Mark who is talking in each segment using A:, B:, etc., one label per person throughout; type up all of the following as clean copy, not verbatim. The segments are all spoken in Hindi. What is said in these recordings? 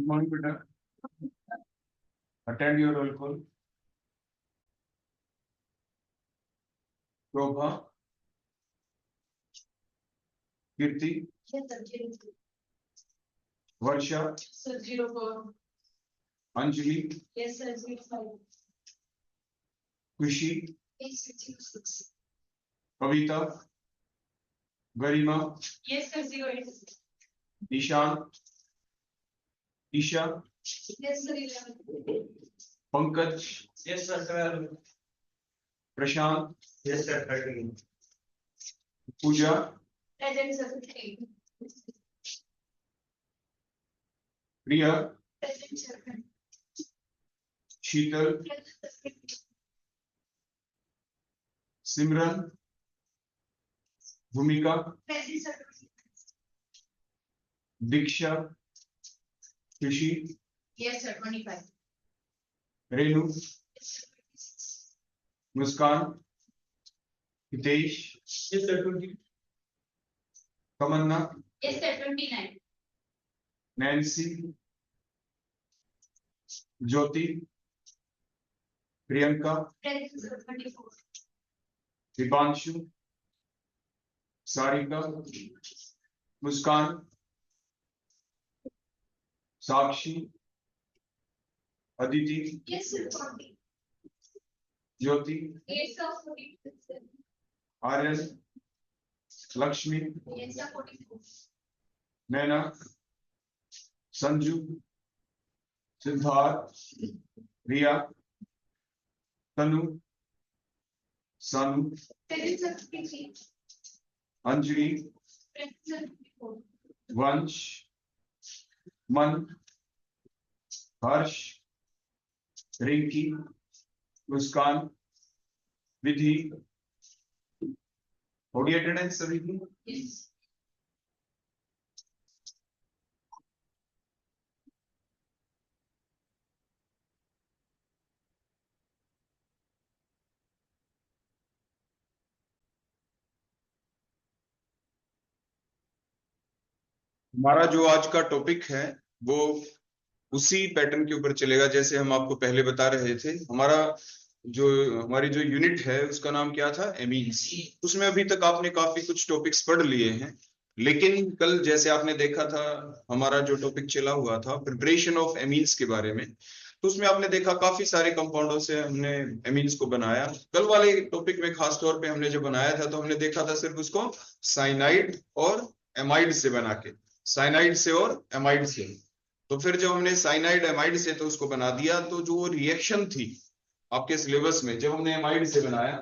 A: मॉर्निंग बेटा, अटेंड योर रोल कॉल। शोभा, कीर्ति, वर्षा, अंजलि, खुशी, कविता, गरिमा, ईशान, ईशा, पंकज, प्रशांत, पूजा, प्रिया, शीतल, सिमरन, भूमिका, दीक्षा, खुशी, रेणु, मुस्कान, हितेश, तमन्ना, नैन्सी, ज्योति, प्रियंका, दीपांशु, सारिका, मुस्कान, साक्षी, अदिति, ज्योति, आर्यन, लक्ष्मी, नैना, संजू, सिद्धार्थ, रिया, तनु, सानू, अंजलि, वंश, मन, हर्ष, रिंकी, मुस्कान, विधि। होगी अटेंडेंस सभी की? हमारा जो आज का टॉपिक है वो उसी पैटर्न के ऊपर चलेगा जैसे हम आपको पहले बता रहे थे। हमारी जो यूनिट है उसका नाम क्या था? एमीन्स। उसमें अभी तक आपने काफी कुछ टॉपिक्स पढ़ लिए हैं, लेकिन कल जैसे आपने देखा था हमारा जो टॉपिक चला हुआ था प्रिपरेशन ऑफ एमीन्स के बारे में, तो उसमें आपने देखा काफी सारे कंपाउंडों से हमने एमीन्स को बनाया। कल वाले टॉपिक में खास तौर पे हमने जो बनाया था तो हमने देखा था सिर्फ उसको साइनाइड और एमाइड से बना के, साइनाइड से और एमाइड से। तो फिर जब हमने साइनाइड एमाइड से तो उसको बना दिया, तो जो रिएक्शन थी आपके सिलेबस में जब हमने एमाइड से बनाया,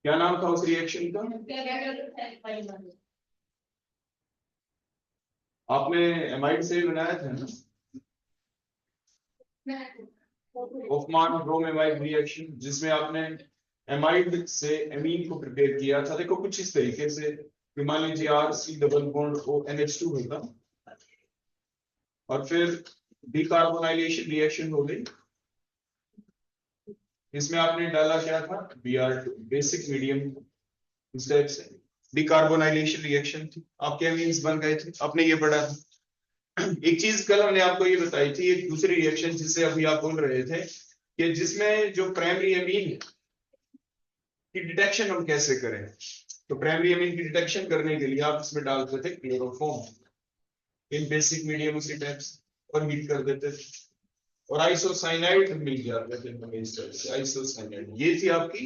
A: क्या नाम था उस रिएक्शन का? आपने एमाइड से बनाया था ना, होफमान ब्रोम एमाइड रिएक्शन, जिसमें आपने एमाइड से एमीन को प्रिपेयर किया था। देखो कुछ इस तरीके से, मान लीजिए RC डबल बॉन्ड ONH2 होगा और फिर डिकार्बोनाइलेशन रिएक्शन हो गई। इसमें आपने डाला क्या था? Br2 basic medium. इस टाइप से डिकार्बोनाइलेशन रिएक्शन थी, आपके एमीन्स बन गए थे, आपने ये पढ़ा था। एक चीज कल हमने आपको ये बताई थी, एक दूसरी रिएक्शन जिससे अभी आप बोल रहे थे कि जिसमें जो प्राइमरी एमीन की डिटेक्शन हम कैसे करें। तो प्राइमरी एमीन की डिटेक्शन करने के लिए आप इसमें डालते थे क्लोरोफॉर्म इन बेसिक मीडियम उसी टाइप से और हीट कर देते थे और आइसोसाइनाइड मिल जाते थे हमें इस तरह से। आइसोसाइनाइड ये थी आपकी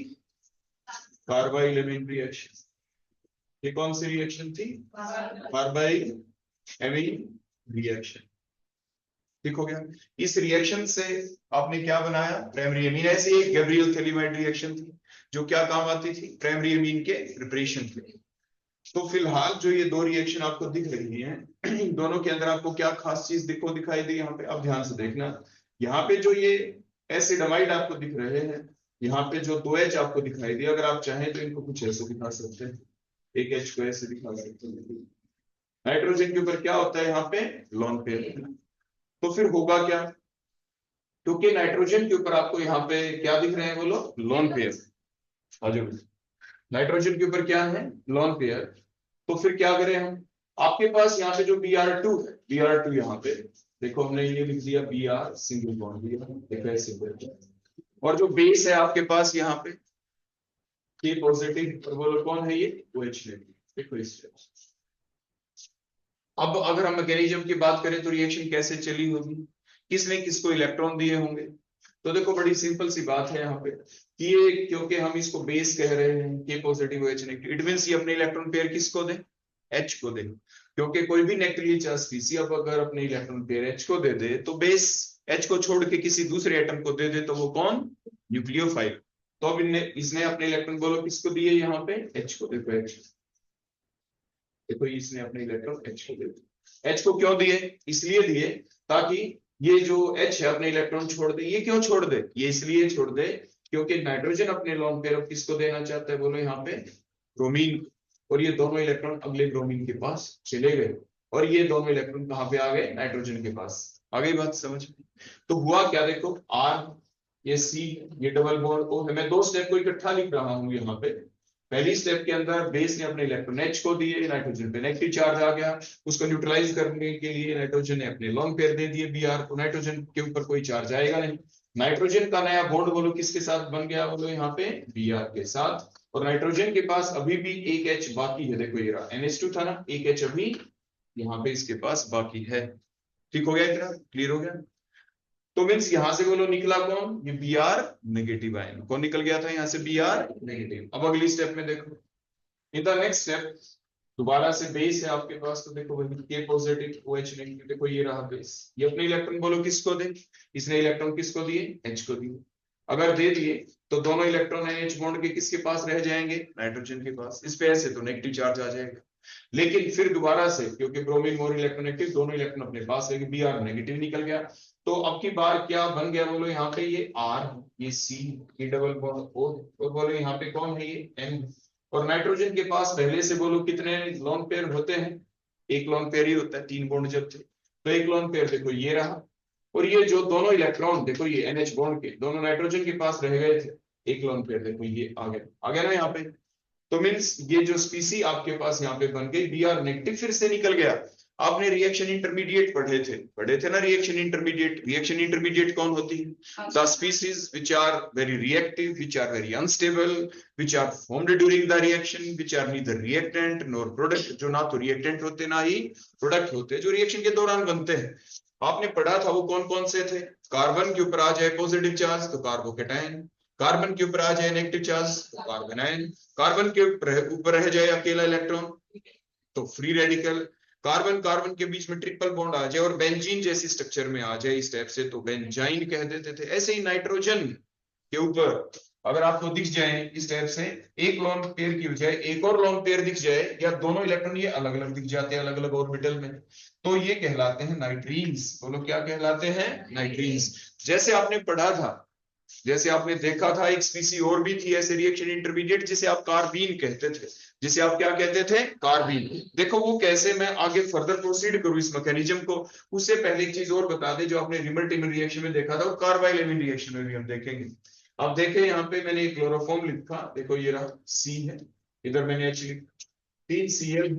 A: कार्बाइल एमीन रिएक्शन। ये कौन सी रिएक्शन थी? Carbyl amine reaction. ठीक हो गया। इस रिएक्शन से आपने क्या बनाया? Primary amine. ऐसे ही गैब्रियल थैलीमाइड रिएक्शन थी जो क्या काम आती थी? प्राइमरी एमीन के प्रिपरेशन के लिए। तो फिलहाल जो ये दो रिएक्शन आपको दिख रही हैं, दोनों के अंदर आपको क्या खास चीज दिखाई दी यहाँ पे? अब ध्यान से देखना। यहाँ पे जो ये एसिडमाइड आपको दिख रहे हैं, यहाँ पे जो 2H आपको दिखाई दी, अगर आप चाहें तो इनको कुछ ऐसे दिखा सकते हैं, एक H को ऐसे दिखा सकते हैं। नाइट्रोजन के ऊपर क्या होता है? यहाँ पे लोन पेयर। तो फिर होगा क्या? क्योंकि नाइट्रोजन के ऊपर आपको यहाँ पे क्या दिख रहे हैं? बोलो, लोन पेयर। नाइट्रोजन के ऊपर क्या है? Lone pair. तो फिर क्या करें हम? आपके पास यहाँ पे जो Br2 है, Br2 यहाँ पे देखो हमने ये लिख दिया Br सिंगल बॉन्ड दिया, देखो ऐसे करके। और जो बेस है आपके पास यहाँ पे K पॉजिटिव, और बोलो कौन है ये, OH नेगेटिव। देखो इस तरह। अब अगर हम मैकेनिज्म की बात करें तो रिएक्शन कैसे चली होगी, किसने किसको इलेक्ट्रॉन दिए होंगे। तो देखो बड़ी सिंपल सी बात है यहाँ पे कि ये, क्योंकि हम इसको बेस कह रहे हैं, K positive OH negative, it means ये अपने इलेक्ट्रॉन पेयर किसको दे, H को दे। क्योंकि कोई भी नेगेटिवली चार्ज स्पीसी अब अगर अपने इलेक्ट्रॉन पेयर H को दे दे तो बेस H को छोड़ के किसी दूसरे एटम को दे दे तो वो कौन, न्यूक्लियोफाइल। तो अब इसने अपने इलेक्ट्रॉन बोलो किसको दिए, यहाँ पे H को। देखो H, देखो इसने अपने इलेक्ट्रॉन H को दे दिए। H को क्यों दिए, इसलिए दिए ताकि ये जो H है अपने इलेक्ट्रॉन छोड़ दे। ये क्यों छोड़ दे, ये इसलिए छोड़ दे क्योंकि नाइट्रोजन अपने लोन पेयर अब किसको देना चाहता है, बोलो यहाँ पे ब्रोमीन। और ये दोनों इलेक्ट्रॉन अगले ब्रोमीन के पास चले गए, और ये दोनों इलेक्ट्रॉन कहाँ पे आ गए, नाइट्रोजन के पास। आ गई बात समझ में। तो हुआ क्या, देखो R, ये C, ये डबल बॉन्ड O है। मैं दो स्टेप को इकट्ठा लिख रहा हूं यहाँ पे। पहली स्टेप के अंदर बेस ने अपने इलेक्ट्रॉन H को दिए, नाइट्रोजन पे नेगेटिव चार्ज आ गया, उसको न्यूट्रलाइज करने के लिए नाइट्रोजन ने अपने लोन पेयर दे दिए Br को, नाइट्रोजन के ऊपर कोई चार्ज आएगा नहीं। नाइट्रोजन का नया बॉन्ड बोलो किसके साथ बन गया, बोलो यहाँ पे Br के साथ। और नाइट्रोजन के पास अभी भी एक H बाकी है, देखो ये रहा NH2 था ना, एक H अभी यहाँ पे इसके पास बाकी है। ठीक हो गया, इतना क्लियर हो गया। तो मीन्स यहां से बोलो निकला कौन, ये Br नेगेटिव आयन। कौन निकल गया था यहाँ से, Br नेगेटिव। अब अगली स्टेप में देखो, इन द नेक्स्ट स्टेप दोबारा से बेस है आपके पास, तो देखो वही K पॉजिटिव OH नेगेटिव। देखो ये रहा बेस, ये अपने इलेक्ट्रॉन बोलो किसको दे, इसने इलेक्ट्रॉन किसको दिए, H को दिए। अगर दे दिए तो दोनों इलेक्ट्रॉन NH बॉन्ड के किसके पास रह जाएंगे, नाइट्रोजन के पास। इस पे ऐसे तो नेगेटिव चार्ज आ जाएगा, लेकिन फिर दोबारा से क्योंकि ब्रोमीन मोर इलेक्ट्रोनेगेटिव, दोनों इलेक्ट्रॉन अपने पास है, Br नेगेटिव निकल गया। तो अब की बार क्या बन गया, बोलो यहाँ पे ये R, ये C, ये डबल बॉन्ड O, और बोलो यहाँ पे कौन है, ये N। और नाइट्रोजन के पास पहले से बोलो कितने लोन पेयर होते हैं, एक लोन पेयर ही होता है, 3 बॉन्ड जब थे तो एक लोन पेयर देखो ये रहा। और ये जो दोनों इलेक्ट्रॉन देखो ये NH बॉन्ड के दोनों नाइट्रोजन के पास रह गए थे, एक लोन पेयर देखो ये आ गया ना यहाँ पे। तो मीन्स ये जो स्पीसी आपके पास यहाँ पे बन गई Br नेगेटिव फिर से निकल गया। आपने रिएक्शन इंटरमीडिएट पढ़े थे ना, रिएक्शन इंटरमीडिएट कौन होती है, the species which are very reactive, which are very unstable, which are formed during the reaction, which are neither reactant nor product, जो ना तो रिएक्टेंट होते ना ही प्रोडक्ट होते, जो रिएक्शन के दौरान बनते हैं। आपने पढ़ा था वो कौन कौन से थे, कार्बन के ऊपर आ जाए पॉजिटिव चार्ज तो कार्बोकेटाइन, कार्बन के ऊपर आ जाए नेगेटिव चार्ज तो कार्बोनाइन, कार्बन के ऊपर रह जाए अकेला इलेक्ट्रॉन तो फ्री रेडिकल, कार्बन कार्बन के बीच में ट्रिपल बॉन्ड आ जाए और बेंजीन जैसी स्ट्रक्चर में आ जाए इस टाइप से तो बेंजाइन कह देते थे। ऐसे ही नाइट्रोजन के ऊपर अगर आपको दिख जाए इस टाइप से एक लोन पेयर की बजाय एक और लोन पेयर दिख जाए, या दोनों इलेक्ट्रॉन ये अलग अलग दिख जाते हैं अलग अलग ऑर्बिटल में, तो ये कहलाते हैं नाइट्रीन्स। बोलो क्या कहलाते हैं, नाइट्रीन्स। जैसे आपने पढ़ा था, जैसे आपने देखा था एक स्पीसी और भी थी ऐसे रिएक्शन इंटरमीडिएट जिसे आप कार्बीन कहते थे, जिसे आप क्या कहते थे, कार्बीन। देखो वो कैसे, मैं आगे फर्दर प्रोसीड करूं इस मैकेनिज्म को, उससे पहले एक चीज और बता दे, जो आपने रिमल्ट इमिन रिएक्शन में देखा था वो कार्बाइल इमिन रिएक्शन में भी हम देखेंगे। अब देखें यहाँ पे मैंने एक क्लोरोफॉर्म लिखा, देखो ये रहा C है, इधर मैंने H लिखा, 3 Cl,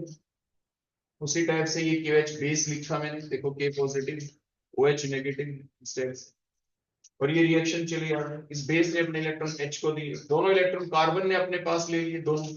A: उसी टाइप से ये KH बेस लिखा मैंने, देखो K पॉजिटिव OH नेगेटिव इस टाइप से। और ये रिएक्शन चली आ रही है, इस बेस ने अपने इलेक्ट्रॉन H को दिए, दोनों इलेक्ट्रॉन कार्बन ने अपने पास ले लिए दोनों,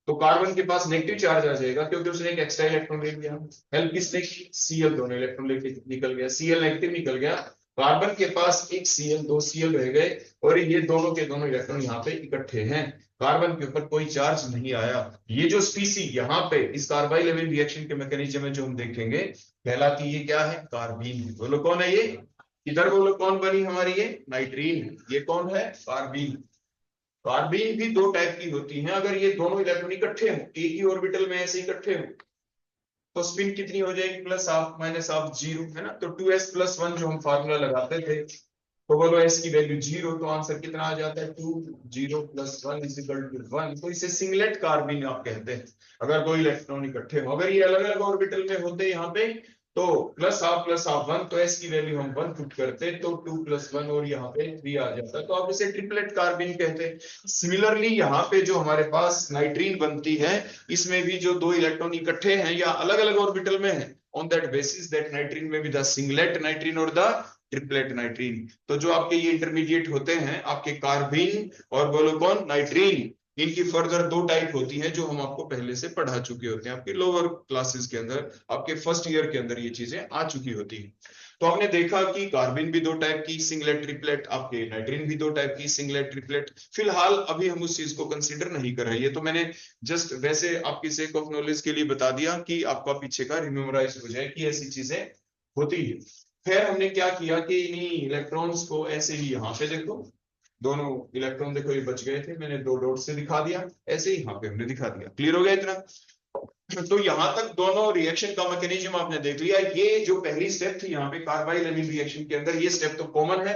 A: तो कार्बन के पास नेगेटिव चार्ज आ जाएगा क्योंकि उसने एक एक्स्ट्रा इलेक्ट्रॉन ले लिया। हेल्प किसने की, Cl, दोनों इलेक्ट्रॉन लेके निकल गया, Cl नेगेटिव निकल गया, कार्बन के पास एक Cl, 2 Cl रह गए, और ये दोनों के दोनों इलेक्ट्रॉन यहाँ पे इकट्ठे हैं, कार्बन के ऊपर कोई चार्ज नहीं आया। ये जो स्पीसी यहाँ पे इस कार्बाइल इमिन रिएक्शन के मैकेनिज्म में जो हम देखेंगे कहलाती ये क्या है, कार्बीन। बोलो कौन है ये, इधर बोलो कौन बनी हमारी ये, नाइट्रीन। ये कौन है, कार्बीन। कार्बीन भी दो टाइप की होती हैं, अगर ये दोनों इलेक्ट्रॉन इकट्ठे हो एक ही ऑर्बिटल में ऐसे इकट्ठे हो तो स्पिन कितनी हो जाएगी, plus half minus half zero, है ना। तो 2s+1 जो हम फार्मूला लगाते थे, तो बोलो s की वैल्यू 0, तो आंसर कितना आ जाता है 2, 0 + 1 = 1। तो इसे सिंगलेट कार्बीन आप कहते हैं अगर दो इलेक्ट्रॉन इकट्ठे हो। अगर ये अलग अलग ऑर्बिटल में होते यहाँ पे तो प्लस हाफ 1, तो एस की वैल्यू हम 1 पुट करते तो 2 + 1 और यहाँ पे 3 आ जाता, तो आप इसे ट्रिपलेट कार्बिन कहते हैं। सिमिलरली यहाँ पे जो हमारे पास नाइट्रीन बनती है, इसमें भी जो 2 इलेक्ट्रॉन इकट्ठे हैं या अलग अलग ऑर्बिटल में है, ऑन दैट बेसिस दैट नाइट्रीन में भी द सिंगलेट नाइट्रीन और द ट्रिपलेट नाइट्रीन। तो जो आपके ये इंटरमीडिएट होते हैं आपके कार्बिन और बोलो कौन, नाइट्रीन, इनकी फर्दर 2 टाइप होती है जो हम आपको पहले से पढ़ा चुके होते हैं आपके लोअर क्लासेस के अंदर, आपके फर्स्ट ईयर के अंदर ये चीजें आ चुकी होती है। तो आपने देखा कि कार्बिन भी 2 टाइप की सिंगलेट ट्रिपलेट, आपके नाइट्रीन भी 2 टाइप की सिंगलेट ट्रिपलेट। फिलहाल अभी हम उस चीज को कंसीडर नहीं कर रहे, ये तो मैंने जस्ट वैसे आपकी सेक ऑफ नॉलेज के लिए बता दिया कि आपका पीछे का रिमेमोराइज हो जाए कि ऐसी चीजें होती है। फिर हमने क्या किया कि इन्हीं इलेक्ट्रॉन्स को ऐसे ही, यहाँ पे देखो दोनों इलेक्ट्रॉन देखो ये बच गए थे, मैंने 2 डॉट से दिखा दिया, ऐसे ही यहाँ पे हमने दिखा दिया। क्लियर हो गया इतना? तो यहां तक दोनों रिएक्शन का मैकेनिज्म आपने देख लिया। ये जो पहली स्टेप थी यहाँ पे कार्बाइल एमीन रिएक्शन के अंदर, ये स्टेप तो कॉमन है,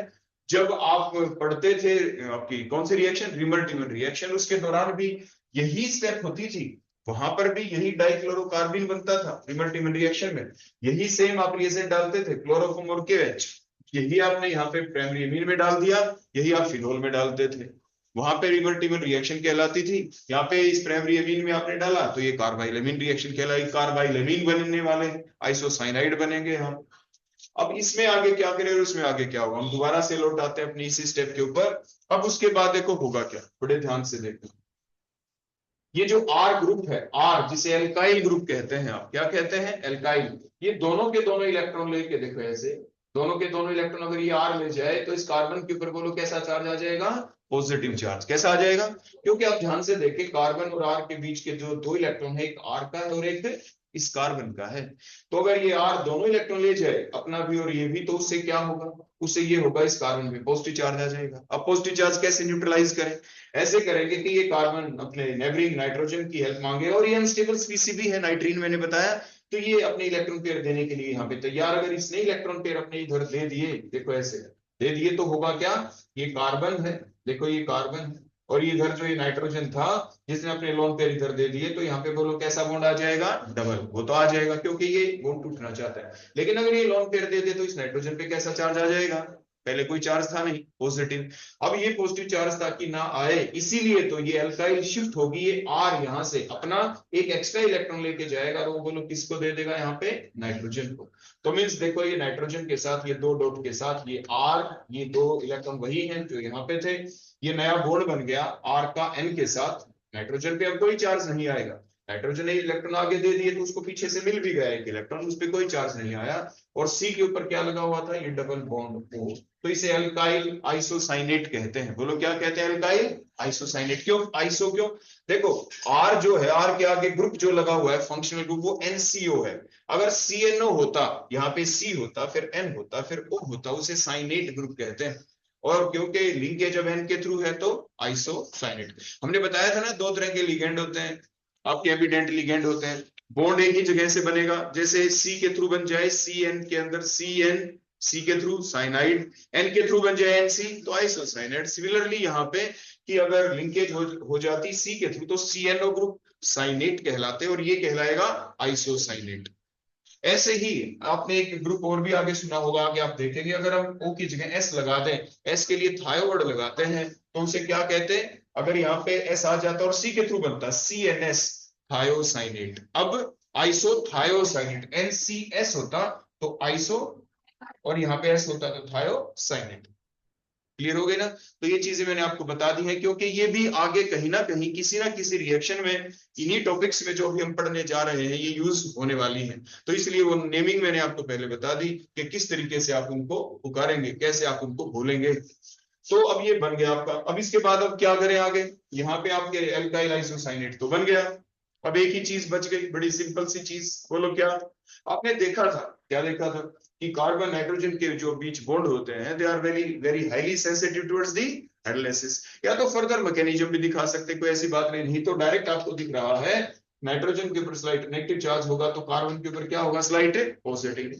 A: जब आप पढ़ते थे आपकी कौन सी रिएक्शन, रिमल्टीमन रिएक्शन, उसके दौरान भी यही स्टेप होती थी। वहां पर भी यही डाइक्लोरोकार्बिन बनता था रिमल्टीमन रिएक्शन में, यही सेम आप रिएजेंट डालते थे, क्लोरोफॉर्म और केएच, यही आपने यहाँ पे प्राइमरी एमीन में डाल दिया, यही आप फिनोल में डालते थे। वहां पे रिवर्टिबल रिएक्शन कहलाती थी, यहाँ पे इस प्राइमरी एमीन में आपने डाला तो ये कार्बाइल एमीन रिएक्शन कहलाई, कार्बाइल एमीन बनने वाले, आइसोसाइनाइड बनेंगे हम। अब इसमें आगे क्या करें और उसमें आगे क्या होगा, हम दोबारा से लौट आते हैं अपनी इसी स्टेप के ऊपर। अब उसके बाद देखो होगा क्या, बड़े ध्यान से देखो, ये जो आर ग्रुप है, आर जिसे एल्काइल ग्रुप कहते हैं, आप क्या कहते हैं, एल्काइल, ये दोनों के दोनों इलेक्ट्रॉन लेके देखो ऐसे, दोनों के दोनों इलेक्ट्रॉन अगर ये आर ले जाए तो इस कार्बन के ऊपर बोलो कैसा चार्ज आ जाएगा, पॉजिटिव चार्ज। कैसा आ जाएगा, क्योंकि आप ध्यान से देखें कार्बन और आर के बीच के जो 2 इलेक्ट्रॉन है, एक आर का है और एक इस कार्बन का है। तो अगर ये आर दोनों इलेक्ट्रॉन ले जाए, अपना भी और ये भी, तो उससे क्या होगा, उससे ये होगा इस कार्बन में पॉजिटिव चार्ज आ जाएगा। अब पॉजिटिव चार्ज कैसे न्यूट्रलाइज करें, ऐसे करेंगे कि ये कार्बन अपने नेबरिंग नाइट्रोजन की हेल्प मांगे, और ये अनस्टेबल स्पीसी भी है नाइट्रीन, मैंने बताया, तो ये अपने इलेक्ट्रॉन पेयर देने के लिए यहाँ पे तैयार। अगर इसने इलेक्ट्रॉन पेयर अपने इधर दे दिए, देखो ऐसे दे दिए, तो होगा क्या, ये कार्बन है, देखो ये कार्बन है, और ये इधर जो ये नाइट्रोजन था जिसने अपने लोन पेयर इधर दे दिए, तो यहाँ पे बोलो कैसा बॉन्ड आ जाएगा, डबल। वो तो आ जाएगा क्योंकि ये बॉन्ड टूटना चाहता है, लेकिन अगर ये लोन पेयर दे दे तो इस नाइट्रोजन पे कैसा चार्ज आ जाएगा, पहले कोई चार्ज था नहीं, पॉजिटिव। अब ये पॉजिटिव चार्ज ताकि ना आए, इसीलिए तो ये अल्काइल शिफ्ट होगी, ये आर यहां से अपना एक एक्स्ट्रा इलेक्ट्रॉन लेके जाएगा, और वो बोलो किसको दे देगा, यहाँ पे नाइट्रोजन को। तो मीन्स देखो ये नाइट्रोजन के साथ, ये 2 डॉट के साथ ये आर, ये 2 इलेक्ट्रॉन वही हैं जो यहाँ पे थे, ये नया बॉन्ड बन गया आर का एन के साथ। नाइट्रोजन पे अब कोई चार्ज नहीं आएगा, नाइट्रोजन ने इलेक्ट्रॉन आगे दे दिए तो उसको पीछे से मिल भी गया एक इलेक्ट्रॉन, उस पर कोई चार्ज नहीं आया, और सी के ऊपर क्या लगा हुआ था, ये डबल बॉन्ड ओ। तो इसे अल्काइल आइसोसाइनेट कहते हैं। बोलो क्या कहते हैं, अल्काइल आइसोसाइनेट। क्यों आइसो, क्यों, देखो आर जो है, आर के आगे ग्रुप जो लगा हुआ है फंक्शनल ग्रुप, वो एनसीओ है। अगर सीएनओ होता, यहाँ पे सी होता, फिर एन होता, फिर ओ होता, उसे साइनेट ग्रुप कहते हैं। और क्योंकि लिंकेज अब एन के थ्रू है तो आइसोसाइनेट। हमने बताया था ना 2 तरह के लिगेंड होते हैं, आपके एविडेंट लिगेंड होते हैं, बॉन्ड एक ही जगह से बनेगा, जैसे सी के थ्रू बन जाए सी एन के अंदर सी एन, सी के थ्रू साइनाइड, एन के थ्रू बन जाए एनसी तो आइसोसाइनाइड। सिमिलरली यहाँ पे कि अगर लिंकेज हो जाती सी के थ्रू तो सीएनओ ग्रुप साइनेट कहलाते और ये कहलाएगा आइसोसाइनेट। ऐसे ही आपने एक ग्रुप और भी आगे सुना होगा, आगे आप देखेंगे, अगर हम ओ की जगह एस लगा दें, एस के लिए थायोड लगाते हैं, तो उसे क्या कहते हैं, अगर यहाँ पे एस आ जाता और सी के थ्रू बनता सी एन एस, थायोसाइनेट। अब आइसोथायोसाइनेट, एनसीएस होता तो आइसो, और यहाँ पे एस होता तो थायोसाइनेट। क्लियर हो गई ना? तो ये चीजें मैंने आपको बता दी है, क्योंकि ये भी आगे कहीं ना किसी रिएक्शन में, इन्हीं टॉपिक्स में जो भी हम पढ़ने जा रहे हैं, ये यूज होने वाली है। तो इसलिए वो नेमिंग मैंने आपको पहले बता दी कि किस तरीके से आप उनको पुकारेंगे, कैसे आप उनको बोलेंगे। तो अब ये बन गया आपका। अब इसके बाद अब क्या करें आगे, यहाँ पे आपके एल्काइल आइसोसाइनेट तो बन गया। अब एक ही चीज बच गई, बड़ी सिंपल सी चीज, बोलो क्या। आपने देखा था, क्या देखा था, कि कार्बन नाइट्रोजन के जो बीच बॉन्ड होते हैं, they are very very highly sensitive towards the hydrolysis. या तो फर्दर मैकेनिज्म भी दिखा सकते, कोई ऐसी बात नहीं तो डायरेक्ट आपको दिख रहा है नाइट्रोजन के ऊपर स्लाइट नेगेटिव चार्ज होगा तो कार्बन के ऊपर क्या होगा, स्लाइट पॉजिटिव।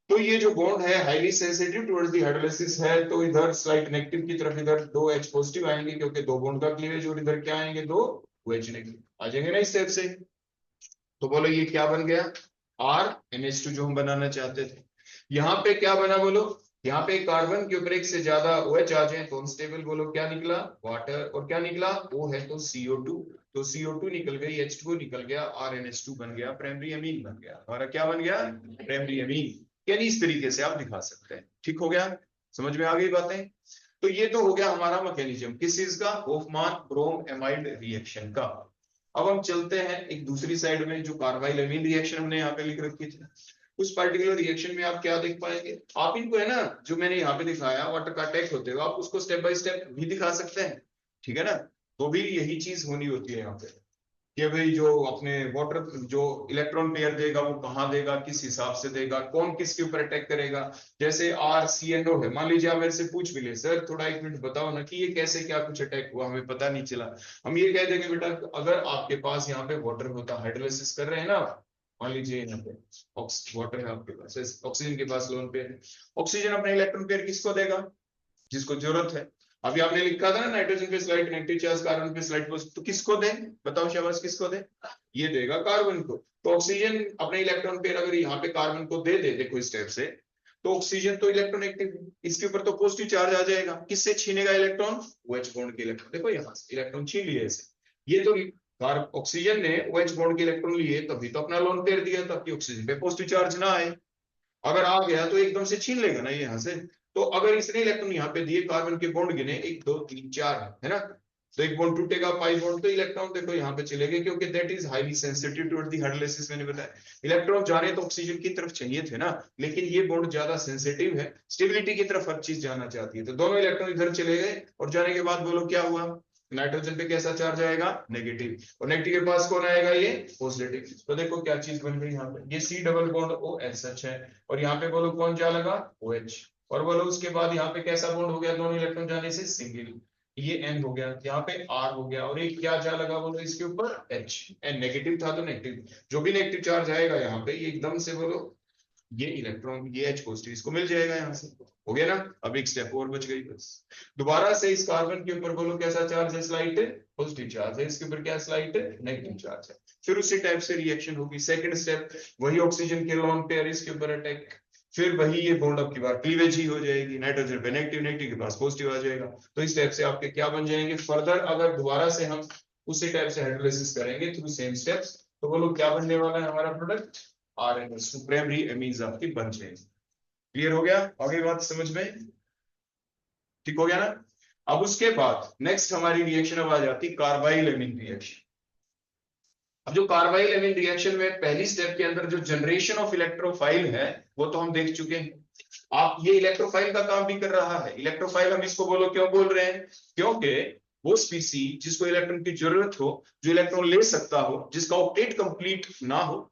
A: तो ये जो बॉन्ड है highly sensitive towards the hydrolysis है, तो इधर स्लाइट नेगेटिव की तरफ इधर 2 H पॉजिटिव आएंगे, क्योंकि 2 बॉन्ड का क्लीवेज, और इधर क्या आएंगे, 2 OH नेगेटिव आ जाएंगे ना इस स्टेप से। तो बोलो ये क्या बन गया, RNH2 जो हम बनाना चाहते थे। यहाँ पे क्या बना बोलो, यहाँ पे कार्बन के ऊपर एक से ज्यादा OH आ जाए तो अनस्टेबल, बोलो क्या निकला, वाटर, और क्या निकला, O है तो CO2, तो CO2 निकल गई, H2O निकल गया, RNH2 बन गया, प्राइमरी अमीन बन गया। हमारा क्या बन गया, प्राइमरी अमीन। यानी इस तरीके से आप दिखा सकते हैं। ठीक हो गया, समझ में आ गई बातें। तो ये तो हो गया हमारा मैकेनिज्म, किस चीज का, होफमान ब्रोम एमाइड रिएक्शन का। अब हम चलते हैं एक दूसरी साइड में, जो कार्बाइल अमीन रिएक्शन हमने यहाँ पे लिख रखी थी। उस पर्टिकुलर रिएक्शन में आप क्या देख पाएंगे, आप इनको है ना, जो मैंने यहाँ पे दिखाया वाटर का अटैक होते हुए, आप उसको स्टेप बाय स्टेप भी दिखा सकते हैं। ठीक है ना, तो भी यही चीज होनी होती है यहाँ पे, कि भाई जो अपने वाटर जो इलेक्ट्रॉन पेयर देगा वो कहाँ देगा, किस हिसाब से देगा, कौन किसके ऊपर अटैक करेगा। जैसे RCNO है, मान लीजिए आप मेरे से पूछ भी ले, सर थोड़ा एक मिनट बताओ ना कि ये कैसे क्या कुछ अटैक हुआ, हमें पता नहीं चला। हम ये कह देंगे बेटा, अगर आपके पास यहाँ पे वाटर होता, हाइड्रोलिसिस कर रहे हैं ना, मान लीजिए यहाँ पे वाटर है आपके पास, ऑक्सीजन के पास लोन पेयर है, ऑक्सीजन अपने इलेक्ट्रॉन पेयर किसको देगा, जिसको जरूरत है। अभी आपने लिखा था ना, नाइट्रोजन पे स्लाइड नेगेटिव चार्ज, कार्बन पे स्लाइड पॉजिटिव, तो किसको दे, बताओ शाबाश, किसको दे, ये देगा कार्बन को। तो ऑक्सीजन अपने इलेक्ट्रॉन पेयर अगर यहाँ पे कार्बन को दे दे, देखो इस स्टेप से, तो ऑक्सीजन तो इलेक्ट्रोनेगेटिव, इसके ऊपर तो पॉजिटिव चार्ज आ जाएगा, किससे छीनेगा इलेक्ट्रॉन, OH बॉन्ड के इलेक्ट्रॉन, देखो यहाँ से इलेक्ट्रॉन छीन लिए ऐसे, ये तो ऑक्सीजन ने OH बॉन्ड के इलेक्ट्रॉन लिए, तभी तो अपना लोन पेयर दिया, ताकि ऑक्सीजन पे पॉजिटिव चार्ज ना आए। अगर आ गया तो एकदम से छीन लेगा ना ये यहाँ से। तो अगर इसने इलेक्ट्रॉन यहाँ पे दिए, कार्बन के बॉन्ड गिने 1 2 3 4 है ना, तो एक बॉन्ड टूटेगा, पाई बॉन्ड, तो इलेक्ट्रॉन देखो यहाँ पे चले गए, क्योंकि that is highly sensitive toward the hydrolysis. मैंने बताया इलेक्ट्रॉन जाने तो ऑक्सीजन की तरफ चाहिए थे ना, लेकिन ये बॉन्ड ज्यादा सेंसिटिव है, स्टेबिलिटी की तरफ हर चीज जाना चाहती है, तो दोनों इलेक्ट्रॉन इधर चले गए, और जाने के बाद बोलो क्या हुआ, नाइट्रोजन पे कैसा चार्ज आएगा, नेगेटिव, और नेगेटिव के पास कौन आएगा, ये पॉजिटिव। तो देखो क्या चीज बन गई यहाँ पे, ये C डबल बॉन्ड OH है, और यहाँ पे बोलो कौन जा लगा, OH, और बोलो उसके बाद यहाँ पे कैसा बॉन्ड हो गया, दोनों इलेक्ट्रॉन जाने से सिंगल, ये N हो गया, यहाँ पे R हो गया, और एक क्या जा लगा बोलो इसके ऊपर, H, N नेगेटिव था तो नेगेटिव, जो भी नेगेटिव चार्ज आएगा यहाँ पे, ये एकदम से बोलो ये इलेक्ट्रॉन, ये H पॉजिटिव, इसको मिल जाएगा यहाँ से, हो गया ना। अब एक स्टेप और बच गई बस, दोबारा से इस कार्बन के ऊपर बोलो कैसा चार्ज है, स्लाइट पॉजिटिव चार्ज है, इसके ऊपर क्या स्लाइट नेगेटिव चार्ज है, फिर उसी टाइप से रिएक्शन होगी। सेकंड स्टेप, वही ऑक्सीजन के लोन पेयर इसके ऊपर अटैक, फिर वही ये बॉन्ड अब की बार क्लीवेज ही हो जाएगी, नाइट्रोजन पे नेगेटिव, नेगेटिव के पास पॉजिटिव आ जाएगा। तो इस टाइप से आपके क्या बन जाएंगे, फर्दर अगर दोबारा से हम उसी टाइप से हाइड्रोलाइसिस करेंगे थ्रू सेम स्टेप्स, तो बोलो क्या बनने वाला है हमारा प्रोडक्ट, RNH2 प्राइमरी अमीन्स आपकी बन जाएगी। क्लियर हो गया, आगे बात समझ में, ठीक हो गया ना। अब उसके बाद नेक्स्ट हमारी रिएक्शन अब आ जाती कार्बाइल अमीन रिएक्शन। अब जो कार्बाइल अमीन रिएक्शन में पहली स्टेप के अंदर जो जनरेशन ऑफ इलेक्ट्रोफाइल है, वो तो हम देख चुके हैं। आप ये इलेक्ट्रोफाइल का काम भी कर रहा है। इलेक्ट्रोफाइल हम इसको बोलो क्यों बोल रहे हैं, क्योंकि वो स्पीसी जिसको इलेक्ट्रॉन की जरूरत हो, जो इलेक्ट्रॉन ले सकता हो, जिसका ऑक्टेट कंप्लीट ना हो,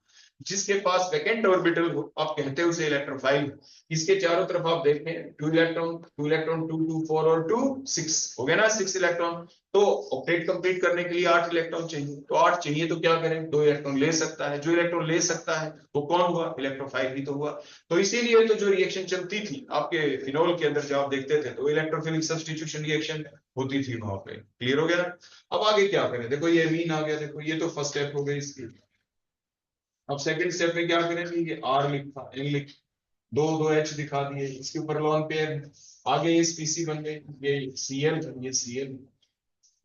A: जिसके पास वैकेंट ऑर्बिटल हो, आप कहते हैं उसे इलेक्ट्रोफाइल। इसके चारों तरफ आप देखें 2 इलेक्ट्रॉन 2 इलेक्ट्रॉन 2 2 4 और 2 6 हो गया ना, 6 इलेक्ट्रॉन। तो ऑक्टेट कंप्लीट करने के लिए 8 इलेक्ट्रॉन चाहिए, तो 8 चाहिए तो क्या करें, 2 इलेक्ट्रॉन ले सकता है, जो इलेक्ट्रॉन ले सकता है वो कौन हुआ, इलेक्ट्रोफाइल ही तो हुआ। तो इसीलिए तो जो रिएक्शन चलती थी आपके फिनोल के अंदर, जब आप देखते थे तो इलेक्ट्रोफिलिक सब्स्टिट्यूशन रिएक्शन होती थी वहां पे। क्लियर हो गया। अब आगे क्या करें, देखो ये अमीन आ गया, देखो ये तो फर्स्ट स्टेप हो गई इसकी। अब सेकंड स्टेप में क्या करेंगे, ये R लिखा, N लिख, दो दो H दिखा दिए, इसके ऊपर लॉन पेयर, आगे ये स्पीसी बन गई, ये Cl, ये Cl,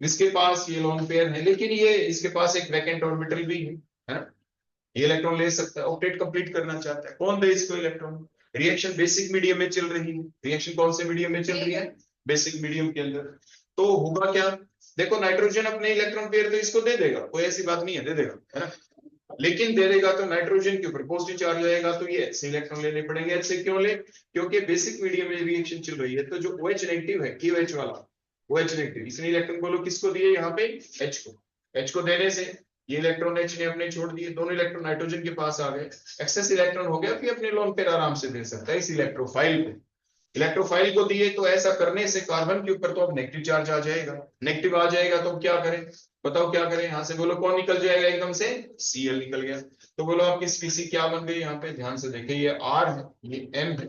A: इसके पास ये लॉन पेयर है, लेकिन ये इसके पास एक वैकेंट ऑर्बिटल भी है ना, ये इलेक्ट्रॉन ले सकता है, ऑक्टेट कंप्लीट करना चाहता है, कौन दे इसको इलेक्ट्रॉन। रिएक्शन बेसिक मीडियम में चल रही है, रिएक्शन कौन से मीडियम में चल रही है, बेसिक मीडियम के अंदर। तो होगा क्या, देखो नाइट्रोजन अपने इलेक्ट्रॉन पेयर तो इसको दे देगा, कोई ऐसी बात नहीं है, दे देगा है ना, लेकिन दे देगा तो नाइट्रोजन के ऊपर पॉजिटिव चार्ज आएगा, तो ये H से इलेक्ट्रॉन लेने पड़ेंगे। H से क्यों ले, क्योंकि बेसिक मीडियम में रिएक्शन चल रही है, तो जो OH नेगेटिव है, QH वाला OH नेगेटिव, इसने इलेक्ट्रॉन बोलो किसको दिए, यहाँ पे H को, H को देने से ये इलेक्ट्रॉन H ने अपने छोड़ दिए, दोनों इलेक्ट्रॉन नाइट्रोजन के पास आ गए, एक्सेस इलेक्ट्रॉन हो गया, फिर अपने लोन पेयर आराम से दे सकता है इस इलेक्ट्रोफाइल को। इलेक्ट्रोफाइल को दिए तो ऐसा करने से कार्बन के ऊपर तो अब नेगेटिव चार्ज आ जाएगा, नेगेटिव आ जाएगा तो क्या करें, बताओ क्या करें, यहां से बोलो कौन निकल जाएगा, एकदम से Cl निकल गया। तो बोलो आपकी स्पीसी क्या बन गई, यहाँ पे ध्यान से देखिए, ये R है, ये M है,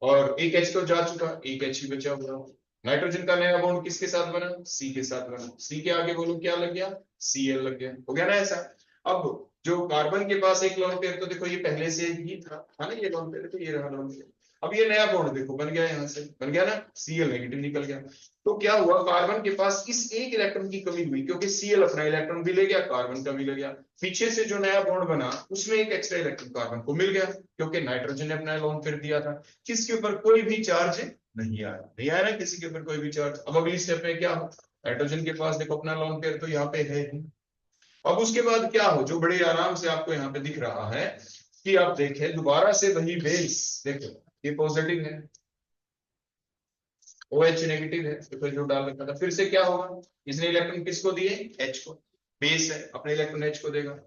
A: और एक H तो जा चुका, एक H ही बचा हुआ। नाइट्रोजन का नया बॉन्ड किसके साथ बना, C के साथ बना, C के आगे बोलो क्या लग गया, Cl लग गया, हो गया ना ऐसा। अब जो कार्बन के पास एक लोन पेयर, तो देखो ये पहले से ही था ना, ये लोन पेयर, तो ये रहा लोन पेयर। अब ये नया बॉन्ड देखो बन गया, यहाँ से बन गया ना, Cl नेगेटिव निकल गया। तो क्या हुआ, कार्बन के पास इस एक इलेक्ट्रॉन की कमी हुई, क्योंकि Cl अपना इलेक्ट्रॉन भी ले गया, कार्बन का भी ले गया। पीछे से जो नया बॉन्ड बना उसमें एक एक्स्ट्रा इलेक्ट्रॉन कार्बन को मिल गया, क्योंकि नाइट्रोजन ने अपना लोन पेयर दिया था। किसके ऊपर कोई भी चार्ज नहीं आया, नहीं आया ना किसी के ऊपर कोई भी चार्ज। अब अगली स्टेप में क्या हो, नाइट्रोजन के पास देखो अपना लोन पेयर तो यहाँ पे है ही। अब उसके बाद क्या हो, जो बड़े आराम से आपको यहाँ पे दिख रहा है कि आप देखें दोबारा से वही बेस, देखो ये पॉजिटिव है, OH नेगेटिव है, तो जो डाल रखा था, फिर से क्या होगा, इसने इलेक्ट्रॉन किसको दिए, H को, बेस है अपने इलेक्ट्रॉन H को देगा।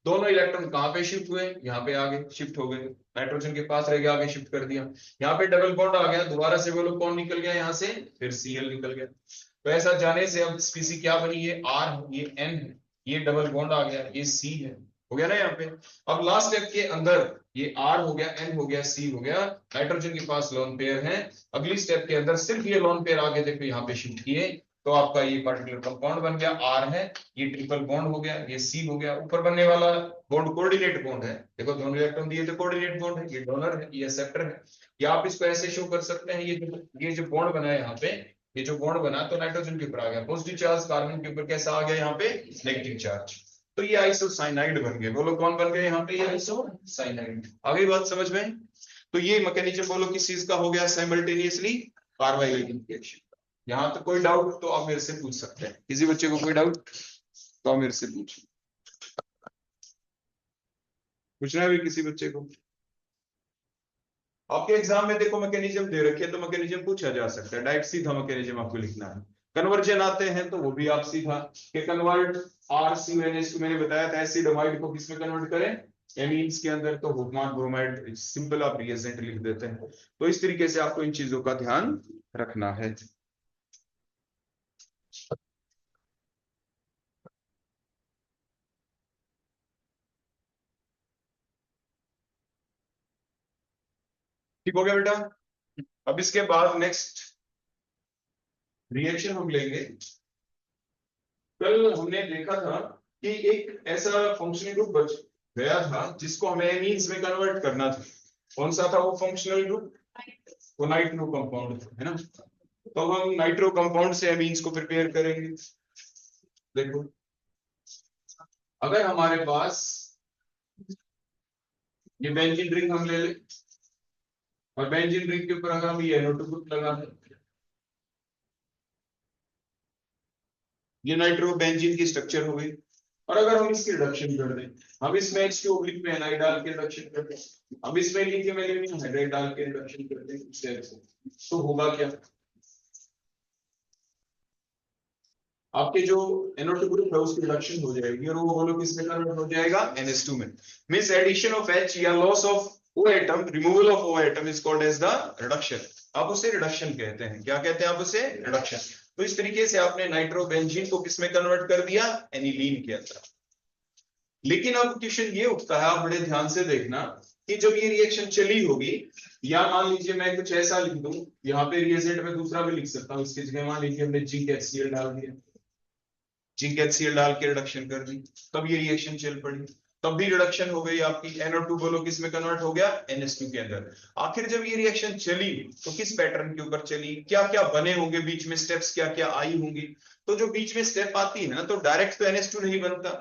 A: दोनों इलेक्ट्रॉन कहाँ पे शिफ्ट हुए, यहाँ पे आगे शिफ्ट हो गए, नाइट्रोजन के पास रह गया, आगे शिफ्ट कर दिया, यहाँ पे डबल बॉन्ड आ गया, दोबारा से वो लोग कौन निकल गया यहाँ से, फिर Cl निकल गया। तो ऐसा जाने से अब स्पीसी क्या बनी, ये R है, ये N है, ये डबल बॉन्ड आ गया, ये C है, हो गया ना यहाँ पे। अब लास्ट स्टेप के अंदर ये R हो गया, N हो गया, C हो गया, नाइट्रोजन के पास लोन पेयर है। अगली स्टेप के अंदर सिर्फ ये लोन पेयर आगे देखो यहाँ पे शिफ्ट किए, तो आपका ये पर्टिकुलर कंपाउंड बन गया, R है, ये ट्रिपल बॉन्ड हो गया, ये C हो गया। ऊपर बनने वाला बॉन्ड कोऑर्डिनेट बॉन्ड है, देखो दोनों इलेक्ट्रॉन दिए तो कोऑर्डिनेट बॉन्ड है, ये डोनर है, ये एक्सेप्टर है। या आप इसको ऐसे शो कर सकते हैं, ये जो बॉन्ड बना है यहाँ पे, ये जो बॉन्ड बना तो नाइट्रोजन के ऊपर आ गया पॉजिटिव चार्ज, कार्बन के ऊपर कैसा आ गया यहाँ पे, नेगेटिव चार्ज। तो ये आइसोसाइनाइड बन गए। बोलो कौन बन गए यहाँ पे, ये आइसोसाइनाइड। आगे बात समझ में। तो ये मैकेनिज्म बोलो किस चीज का हो गया, साइमल्टेनियसली कार्बाइल रिएक्शन। यहाँ तो कोई डाउट तो आप मेरे से पूछ सकते हैं, किसी बच्चे को कोई डाउट तो आप मेरे से पूछिए, पूछना है भी किसी बच्चे को। आपके एग्जाम में देखो मैकेनिज्म दे रखे तो मैकेनिज्म पूछा जा सकता है, डायरेक्ट सीधा मैकेनिज्म आपको लिखना है। कन्वर्जन आते हैं तो वो भी आप सीधा कि कन्वर्ट RCONH2, मैंने बताया था एसिडोमाइड को किसमें कन्वर्ट करें, एमीन्स के अंदर, तो हुकमान ब्रोमाइड, सिंपल आप रिएजेंट लिख देते हैं। तो इस तरीके से आपको इन चीजों का ध्यान रखना है। ठीक हो गया बेटा। अब इसके बाद नेक्स्ट रिएक्शन हम लेंगे। कल हमने देखा था कि एक ऐसा फंक्शनल ग्रुप बच गया था जिसको हमें एमीन्स में कन्वर्ट करना था। कौन सा था वो फंक्शनल ग्रुप, वो नाइट्रो कंपाउंड है ना। तो हम नाइट्रो कंपाउंड से एमीन्स को प्रिपेयर करेंगे। देखो अगर हमारे पास ये बेंजीन रिंग हम ले ले, और बेंजीन रिंग के ऊपर अगर हम ये NO2 ग्रुप लगा दें, ये नाइट्रो बेंजीन की स्ट्रक्चर हो गई। और अगर हम इसकी रिडक्शन कर दें, हम इसमें H2 में एनाइड डाल के रिडक्शन करते हैं, हम इसमें लिथियम एल्यूमिनियम हाइड्राइड डाल के रिडक्शन करते हैं इस तरह से, तो होगा क्या, आपके जो NO2 ग्रुप है उसकी रिडक्शन हो जाएगी, और वो बोलो किसमें कन्वर्ट हो जाएगा, NH2 में। मींस एडिशन ऑफ H या loss of O atom, removal of O atom is called as the reduction. आप उसे रिडक्शन कहते हैं, क्या कहते हैं आप उसे, रिडक्शन। तो इस तरीके से आपने नाइट्रोबेंजीन को किसमें कन्वर्ट कर दिया, एनिलीन के अंदर। लेकिन अब क्वेश्चन ये उठता है, आप बड़े ध्यान से देखना, कि जब ये रिएक्शन चली होगी, या मान लीजिए मैं कुछ ऐसा लिख दूं, यहाँ पे रिएजेंट में दूसरा भी लिख सकता हूँ, इसकी जगह मान लीजिए हमने जिंक HCl डाल दिया, जिंक HCl डाल के रिडक्शन कर दी, तब ये रिएक्शन चल पड़ी, तब भी रिडक्शन हो गई आपकी। NO2 बोलो किस में कन्वर्ट हो गया, NH2 के अंदर। आखिर जब ये रिएक्शन चली तो किस पैटर्न के ऊपर चली, क्या क्या बने होंगे बीच में, स्टेप्स क्या क्या आई होंगी। तो जो बीच में स्टेप आती है ना, तो डायरेक्ट तो NH2 नहीं बनता।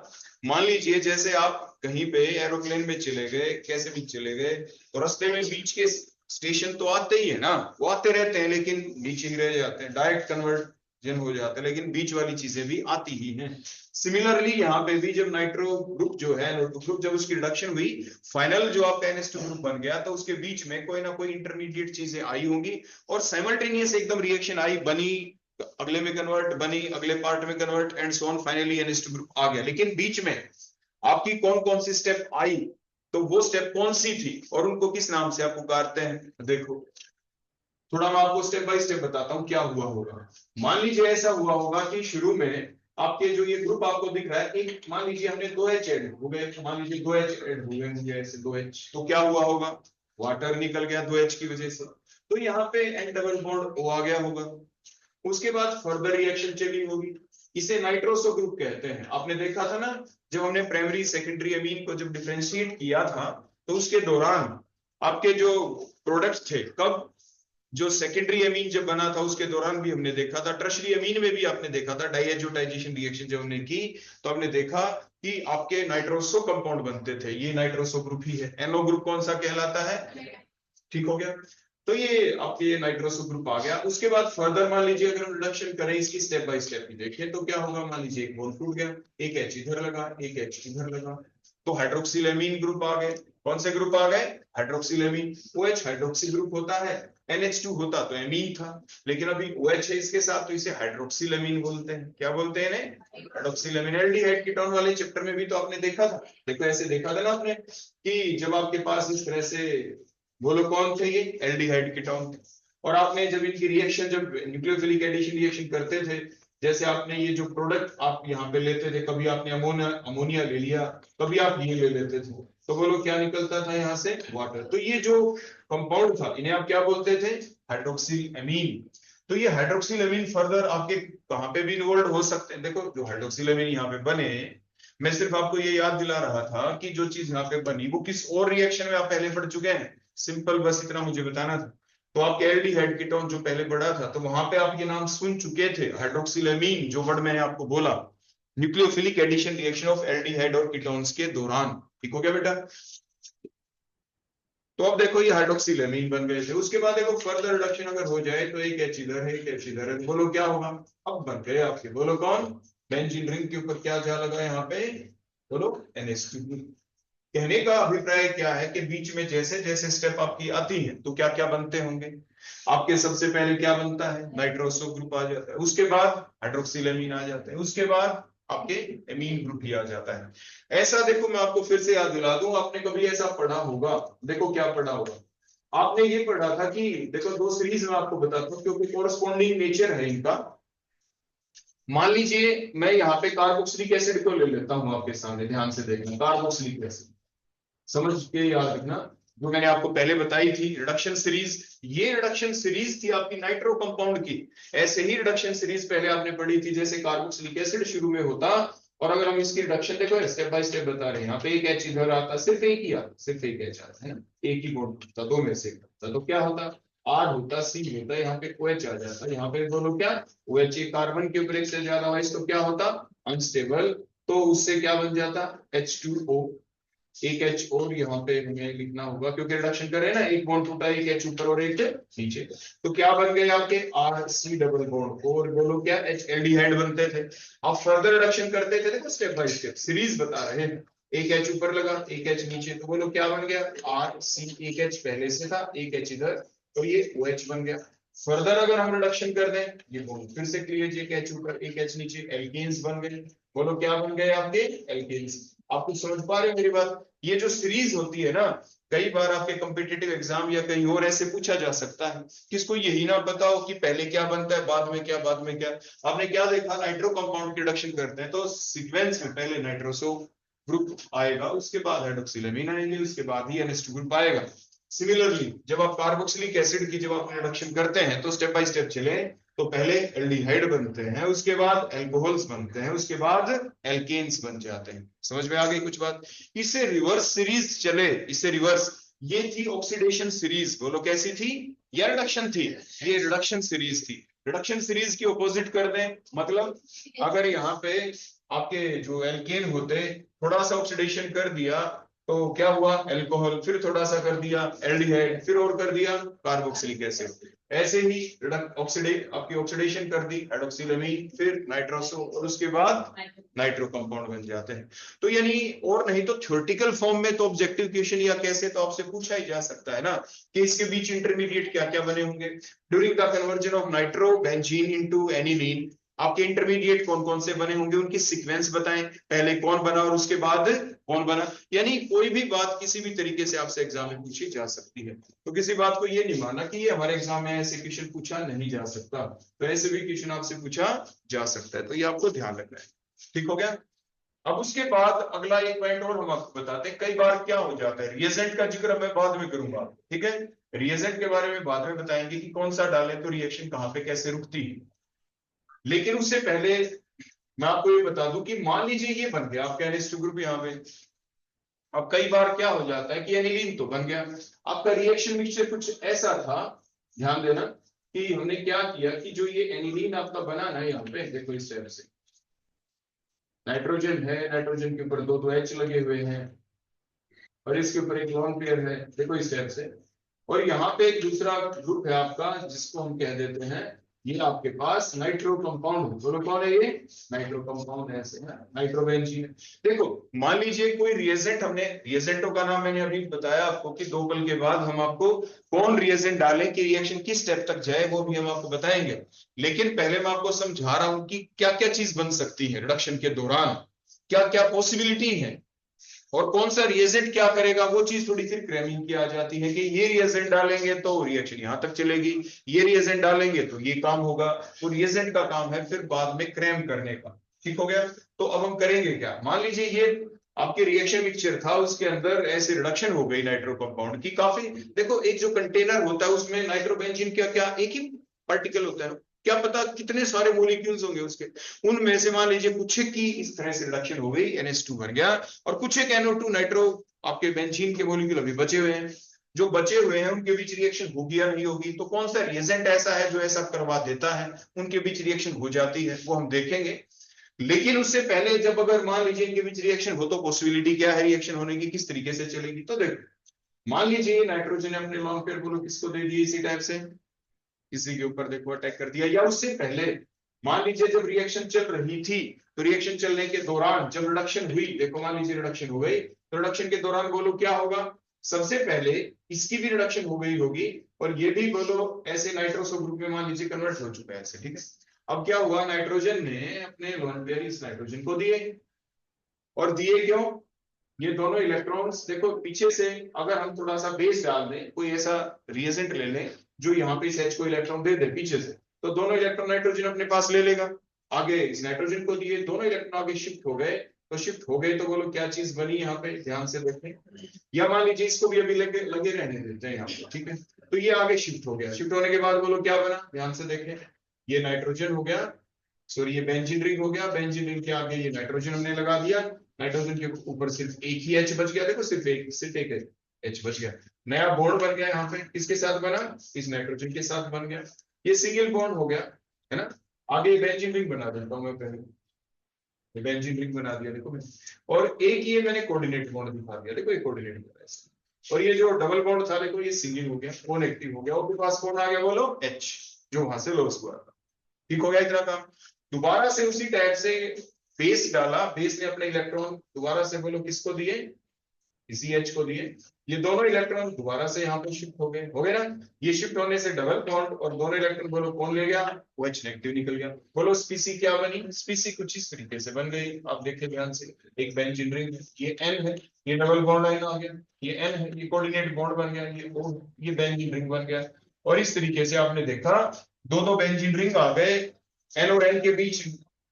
A: मान लीजिए जैसे आप कहीं पे एरोप्लेन में चले गए, कैसे भी चले गए, तो रास्ते में बीच के स्टेशन तो आते ही है ना, वो आते रहते हैं, लेकिन नीचे ही रह जाते हैं, डायरेक्ट कन्वर्जन हो जाता है, लेकिन बीच वाली चीजें भी आती ही हैं। सिमिलरली यहाँ पे भी जब नाइट्रो ग्रुप जो है, NO2 ग्रुप जब उसकी रिडक्शन हुई, फाइनल जो आपका NH2 ग्रुप बन गया, तो उसके बीच में कोई ना कोई इंटरमीडिएट चीजें आई होंगी, और साइमल्टेनियस एकदम रिएक्शन आई, बनी, अगले में कन्वर्ट, बनी अगले पार्ट में convert, and so on, finally NH2 group आ गया। लेकिन बीच में आपकी कौन कौन सी स्टेप आई, तो वो स्टेप कौन सी थी, और उनको किस नाम से आप पुकारते हैं। देखो थोड़ा मैं आपको स्टेप बाय स्टेप बताता हूं क्या हुआ होगा। मान लीजिए ऐसा हुआ होगा कि शुरू में आपके जो ये ग्रुप आपको दिख रहा है, एक मान लीजिए हमने 2H ऐड हो गए, मान लीजिए 2H ऐड हो गए मुझे ऐसे 2H, तो क्या हुआ होगा, वाटर निकल गया 2H की वजह से, तो यहाँ पे N डबल बॉन्ड O आ गया होगा। उसके बाद फर्दर रिएक्शन चली होगी, इसे नाइट्रोसो ग्रुप कहते हैं। आपने देखा था ना जब हमने प्राइमरी सेकेंडरी अमीन को जब डिफरेंशिएट किया था तो उसके दौरान आपके जो प्रोडक्ट्स थे, कब, जो सेकेंडरी अमीन जब बना था उसके दौरान भी हमने देखा था, टर्शरी अमीन में भी आपने देखा था, डाइएजोटाइजेशन रिएक्शन जब हमने की तो हमने देखा कि आपके नाइट्रोसो कंपाउंड बनते थे। ये नाइट्रोसो ग्रुप ही है। एनओ ग्रुप कौन सा कहलाता है? ठीक हो गया। तो ये आपके नाइट्रोसो ग्रुप आ गया। उसके बाद फर्दर मान लीजिए अगर हम रिडक्शन करें इसकी स्टेप बाय स्टेप ही देखें तो क्या होगा। मान लीजिए एक बॉन्ड टूट गया, एक एच इधर लगा, एक एच इधर लगा, तो हाइड्रोक्सिलेमीन ग्रुप आ गए। कौन से ग्रुप आ गए? हाइड्रोक्सिलेमीन। OH हाइड्रोक्सी ग्रुप होता है, NH2 होता तो एमीन था, लेकिन अभी OH है इसके साथ तो इसे हाइड्रोक्सिलेमीन बोलते हैं। क्या बोलते हैं इन्हें? हाइड्रोक्सिलेमीन। एल्डिहाइड कीटोन वाले चैप्टर में भी तो आपने देखा था, देखो ऐसे देखा था ना आपने कि जब आपके पास इस तरह से, बोलो कौन थे ये? एल्डिहाइड कीटोन थे। और आपने जब इनकी रिएक्शन, जब न्यूक्लियोफिलिक एडिशन रिएक्शन करते थे, जैसे आपने ये जो प्रोडक्ट आप यहाँ पे लेते थे, कभी आपने अमोनिया ले लिया, कभी आप ये ले लेते थे, तो बोलो क्या निकलता था यहाँ से? वाटर। तो ये जो कंपाउंड था इन्हें आप क्या बोलते थे? हाइड्रोक्सिल अमीन। तो ये हाइड्रोक्सिल अमीन फर्दर आपके कहाँ पे भी इन्वॉल्व हो सकते हैं। देखो जो हाइड्रोक्सिल अमीन यहाँ पे बने, मैं सिर्फ आपको ये याद दिला रहा था कि जो चीज यहाँ पे बनी वो किस और रिएक्शन में आप पहले पढ़ चुके हैं। सिंपल, बस इतना मुझे बताना था। तो आपके एल्डिहाइड कीटोन जो पहले बढ़ा था तो वहां पे आप ये नाम सुन चुके थे, हाइड्रोक्सिलेमीन, जो वर्ड मैंने आपको बोला, nucleophilic addition reaction of aldehyde और कीटोन्स के दौरान। ठीक हो गया बेटा? तो अब देखो ये हाइड्रोक्सिलेमीन बन गए थे। उसके बाद देखो फर्दर रिडक्शन अगर हो जाए तो एक एच इधर है, एक एच इधर है, बोलो क्या होगा? अब बन गए आपके, बोलो कौन? बेंजीन रिंग के ऊपर क्या जा लगा यहाँ पे? बोलो NH2। कहने का अभिप्राय क्या है कि बीच में जैसे जैसे स्टेप आपकी आती है तो क्या क्या बनते होंगे। आपके सबसे पहले क्या बनता है? नाइट्रोसो ग्रुप आ जाता है, उसके बाद हाइड्रोक्सिलेमीन आ जाता है, उसके बाद आपके एमीन ग्रुप ही आ जाता है। ऐसा देखो मैं आपको फिर से याद दिला दूं, आपने कभी ऐसा पढ़ा होगा, देखो क्या पढ़ा होगा। आपने ये पढ़ा था कि देखो दो सीरीज में आपको बताता हूँ क्योंकि कोरस्पॉन्डिंग नेचर है इनका। मान लीजिए मैं यहाँ पे कार्बोक्सिलिक एसिड को ले लेता हूँ आपके सामने, ध्यान से देखना, कार्बोक्सिलिक एसिड समझ के याद रखना, जो मैंने आपको पहले बताई थी रिडक्शन सीरीज। ये रिडक्शन सीरीज थी आपकी नाइट्रो कंपाउंड की। ऐसे ही रिडक्शन सीरीज पहले आपने पढ़ी थी, जैसे कार्बोक्सिलिक एसिड शुरू में होता, और अगर हम इसकी रिडक्शन देखो स्टेप बाय स्टेप बता रहे हैं, यहाँ पे एक एच इधर आता, सिर्फ एक ही आता, सिर्फ एक एच आता है ना, एक ही बॉन्ड होता, दो में से एक होता, तो क्या होता? R होता, C होता, यहाँ पे OH आ जाता, यहाँ पे दोनों क्या, OH कार्बन के ऊपर एक से ज्यादा OH, तो क्या होता? अनस्टेबल। तो उससे क्या बन जाता? H2O। एक एच और यहाँ पे हमें लिखना होगा क्योंकि रिडक्शन कर रहे हैं ना, एक बॉन्ड टूटा, एक एच ऊपर और एक नीचे, तो क्या बन गए आपके? RC डबल बॉन्ड, और बोलो क्या? H एल्डिहाइड बनते थे। आप फर्दर रिडक्शन करते थे, देखो स्टेप बाय स्टेप सीरीज बता रहे हैं, एक एच ऊपर लगा, एक एच नीचे, तो बोलो क्या बन गया? RC, एक एच पहले से था, एक एच इधर, तो ये OH बन गया। फर्दर अगर हम रिडक्शन कर दें, ये बॉन्ड फिर से क्लियर, एक एच ऊपर, एक एच नीचे, एल्केन्स बन गए। बोलो क्या बन गए आपके? एल्केन्स। आप कुछ समझ पा रहे हो मेरी बात? ये जो सीरीज होती है ना, कई बार आपके कॉम्पिटिटिव एग्जाम या कहीं और ऐसे पूछा जा सकता है, किसको यही ना पता हो कि पहले क्या बनता है, बाद में क्या, बाद में क्या। आपने क्या देखा, नाइट्रो कंपाउंड की रिडक्शन करते हैं तो सीक्वेंस में पहले नाइट्रोसो ग्रुप आएगा, उसके बाद हाइड्रोक्सिलेमीन आएंगे, उसके बाद ही NH2 ग्रुप आएगा। सिमिलरली जब आप कार्बोक्सिलिक एसिड की जब आप रिडक्शन करते हैं तो स्टेप बाय स्टेप चले, तो पहले एल्डिहाइड बनते हैं, उसके बाद एल्कोहल्स बनते हैं, उसके बाद एल्केन्स बन जाते हैं। समझ में आ गई कुछ बात? इसे रिवर्स सीरीज चले, इसे रिवर्स, ये थी ऑक्सीडेशन सीरीज, बोलो कैसी थी? या रिडक्शन थी? ये रिडक्शन सीरीज थी। रिडक्शन सीरीज की ऑपोजिट कर दें, मतलब अगर यहाँ पे आपके जो एल्केन होते, थोड़ा सा ऑक्सीडेशन कर दिया तो क्या हुआ? अल्कोहल, फिर थोड़ा सा कर दिया एल्डिहाइड, फिर और कर दिया कार्बोक्सिलिक एसिड। ऐसे ही ऑक्सीडेट आपकी ऑक्सीडेशन कर दी हाइड्रोक्सिलेमीन, फिर नाइट्रोसो, और उसके बाद नाइट्रो कंपाउंड बन जाते हैं। तो यानी और नहीं तो थ्योरेटिकल फॉर्म में तो ऑब्जेक्टिव क्वेश्चन या कैसे तो आपसे पूछा ही जा सकता है ना कि इसके बीच इंटरमीडिएट क्या क्या बने होंगे। During the conversion of nitro benzene into aniline, आपके इंटरमीडिएट कौन कौन से बने होंगे, उनकी सीक्वेंस बताएं, पहले कौन बना और उसके बाद कौन बना। यानी कोई भी बात किसी भी तरीके से आपसे एग्जाम में पूछी जा सकती है, तो किसी बात को ये नहीं माना कि ये हमारे एग्जाम में ऐसे क्वेश्चन पूछा नहीं जा सकता, तो ऐसे भी क्वेश्चन आपसे पूछा जा सकता है, तो ये आपको ध्यान रखना है। ठीक हो गया? अब उसके बाद अगला एक पॉइंट और हम आपको बताते हैं, कई बार क्या हो जाता है, रिएजेंट का जिक्र मैं बाद में करूंगा, ठीक है, रिएजेंट के बारे में बाद में बताएंगे कि कौन सा डालें तो रिएक्शन कहां पे कैसे रुकती है। लेकिन उससे पहले मैं आपको ये बता दूं कि मान लीजिए ये बन गया आपका NH2 ग्रुप यहाँ पे। अब कई बार क्या हो जाता है कि एनिलीन तो बन गया, आपका रिएक्शन मिक्सचर कुछ ऐसा था, ध्यान देना कि हमने क्या किया कि जो ये एनिलीन आपका बना ना, यहाँ पे देखो इस टाइप से नाइट्रोजन है, नाइट्रोजन के ऊपर दो दो H लगे हुए हैं और इसके ऊपर एक लोन पेयर है, देखो इस टाइप से। और यहाँ पे एक दूसरा ग्रुप है आपका जिसको हम कह देते हैं, ये आपके पास नाइट्रो कंपाउंड है, बोलो कौन है ये, नाइट्रो कंपाउंड है, ऐसे है नाइट्रोबेंजीन। देखो मान लीजिए कोई रिएजेंट, हमने रिएजेंटों का नाम मैंने अभी बताया आपको कि 2 पल के बाद हम आपको कौन रिएजेंट डालें कि रिएक्शन किस स्टेप तक जाए वो भी हम आपको बताएंगे। लेकिन पहले मैं आपको समझा रहा हूं कि क्या क्या चीज बन सकती है रिडक्शन के दौरान, क्या क्या पॉसिबिलिटी है और कौन सा रिएजेंट क्या करेगा, वो चीज थोड़ी फिर क्रैमिंग की आ जाती है कि ये रिएजेंट डालेंगे तो रिएक्शन यहां तक चलेगी, ये रिएजेंट डालेंगे तो ये काम होगा। तो रिएजेंट का काम है फिर बाद में क्रैम करने का, ठीक हो गया। तो अब हम करेंगे क्या, मान लीजिए ये आपके रिएक्शन मिक्सचर था, उसके अंदर ऐसे रिडक्शन हो गई नाइट्रो कंपाउंड की काफी। देखो एक जो कंटेनर होता है उसमें नाइट्रोबेंजीन क्या क्या एक ही पार्टिकल होता है, क्या पता कितने सारे मॉलिक्यूल्स होंगे उसके, उनमें से मान लीजिए कुछ की इस तरह से रिडक्शन हो गई, NH2 बन गया, और कुछ एक NO2 नाइट्रो आपके बेंजीन के मॉलिक्यूल अभी बचे हुए हैं। जो बचे हुए हैं उनके बीच रिएक्शन होगी या नहीं होगी, तो कौन सा रिएजेंट ऐसा है जो ऐसा करवा देता है, उनके बीच रिएक्शन हो जाती है, वो हम देखेंगे। लेकिन उससे पहले जब अगर मान लीजिए इनके बीच रिएक्शन हो तो पॉसिबिलिटी क्या है रिएक्शन होने की, किस तरीके से चलेगी। तो देखो मान लीजिए नाइट्रोजन ने अपने लॉन्ग पेयर बोलो किसको दे दिए, इसी टाइप से किसी के ऊपर देखो अटैक कर दिया, या उससे पहले मान लीजिए जब रिएक्शन चल रही थी तो रिएक्शन चलने के दौरान जब रिडक्शन हुई, देखो मान लीजिए रिडक्शन हो गई, तो रिडक्शन के दौरान बोलो क्या होगा, सबसे पहले इसकी भी रिडक्शन हो गई होगी और ये भी बोलो ऐसे नाइट्रोसो ग्रुप में मान लीजिए कन्वर्ट हो चुका है ऐसे, ठीक है। अब क्या हुआ, नाइट्रोजन ने अपने लोन पेयर इस नाइट्रोजन को दिए, और दिए क्यों, ये दोनों इलेक्ट्रॉन्स देखो पीछे से अगर हम थोड़ा सा बेस डाल दें, कोई ऐसा रिएजेंट ले लें जो यहाँ पे इस H को इलेक्ट्रॉन दे दे पीछे से, तो दोनों इलेक्ट्रॉन नाइट्रोजन अपने पास ले लेगा, आगे इस नाइट्रोजन को दिए, दोनों इलेक्ट्रॉन आगे शिफ्ट हो गए, तो शिफ्ट हो गए तो बोलो क्या चीज बनी यहाँ पे, ध्यान से देखें, या मान लीजिए इसको भी अभी लगे लगे रहने देते हैं यहाँ पे, ठीक है। तो ये आगे शिफ्ट हो गया, शिफ्ट होने के बाद बोलो क्या बना, ध्यान से देखें, ये नाइट्रोजन हो गया, सॉरी ये बेंजीन रिंग हो गया, बेंजीन रिंग के आगे ये नाइट्रोजन हमने लगा दिया, नाइट्रोजन के ऊपर सिर्फ एक ही H बच गया, देखो सिर्फ एक H बच गया, नया बॉन्ड बन गया यहाँ पे, किसके साथ बना, इस नाइट्रोजन के साथ बन गया, ये सिंगल बॉन्ड हो गया, है ना। आगे बेंजीन रिंग बना देता हूँ मैं पहले, ये बेंजीन रिंग बना दिया देखो मैं, और एक ये मैंने कोऑर्डिनेट बॉन्ड दिखा दिया, देखो ये कोऑर्डिनेट बना है, और ये जो डबल बॉन्ड था देखो ये सिंगल हो गया, कौन एक्टिव हो गया, और पास कौन आ गया बोलो H, जो वहां से लॉस हुआ था, ठीक हो गया इतना काम। दोबारा से उसी टाइप से बेस डाला, बेस ने अपने इलेक्ट्रॉन दोबारा से बोलो किसको दिए, इसी H को दिए, ये दोनों इलेक्ट्रॉन दोबारा से यहाँ पे शिफ्ट हो गए ना, ये शिफ्ट होने से डबल बॉन्ड और दोनों इलेक्ट्रॉन बोलो कौन ले गया, वो H नेगेटिव निकल गया, बोलो स्पीसी क्या बनी, स्पीसी कुछ इस तरीके से बन गई, आप देखिए ध्यान से, एक बेंजीन रिंग है, ये N है, ये डबल बॉन्ड लाइन आ गया, ये N है, ये कोऑर्डिनेट बॉन्ड बन गया, ये O, ये बेंजीन रिंग बन गया, और इस तरीके से आपने देखा दो बेंजीन रिंग आ गए, N और N के बीच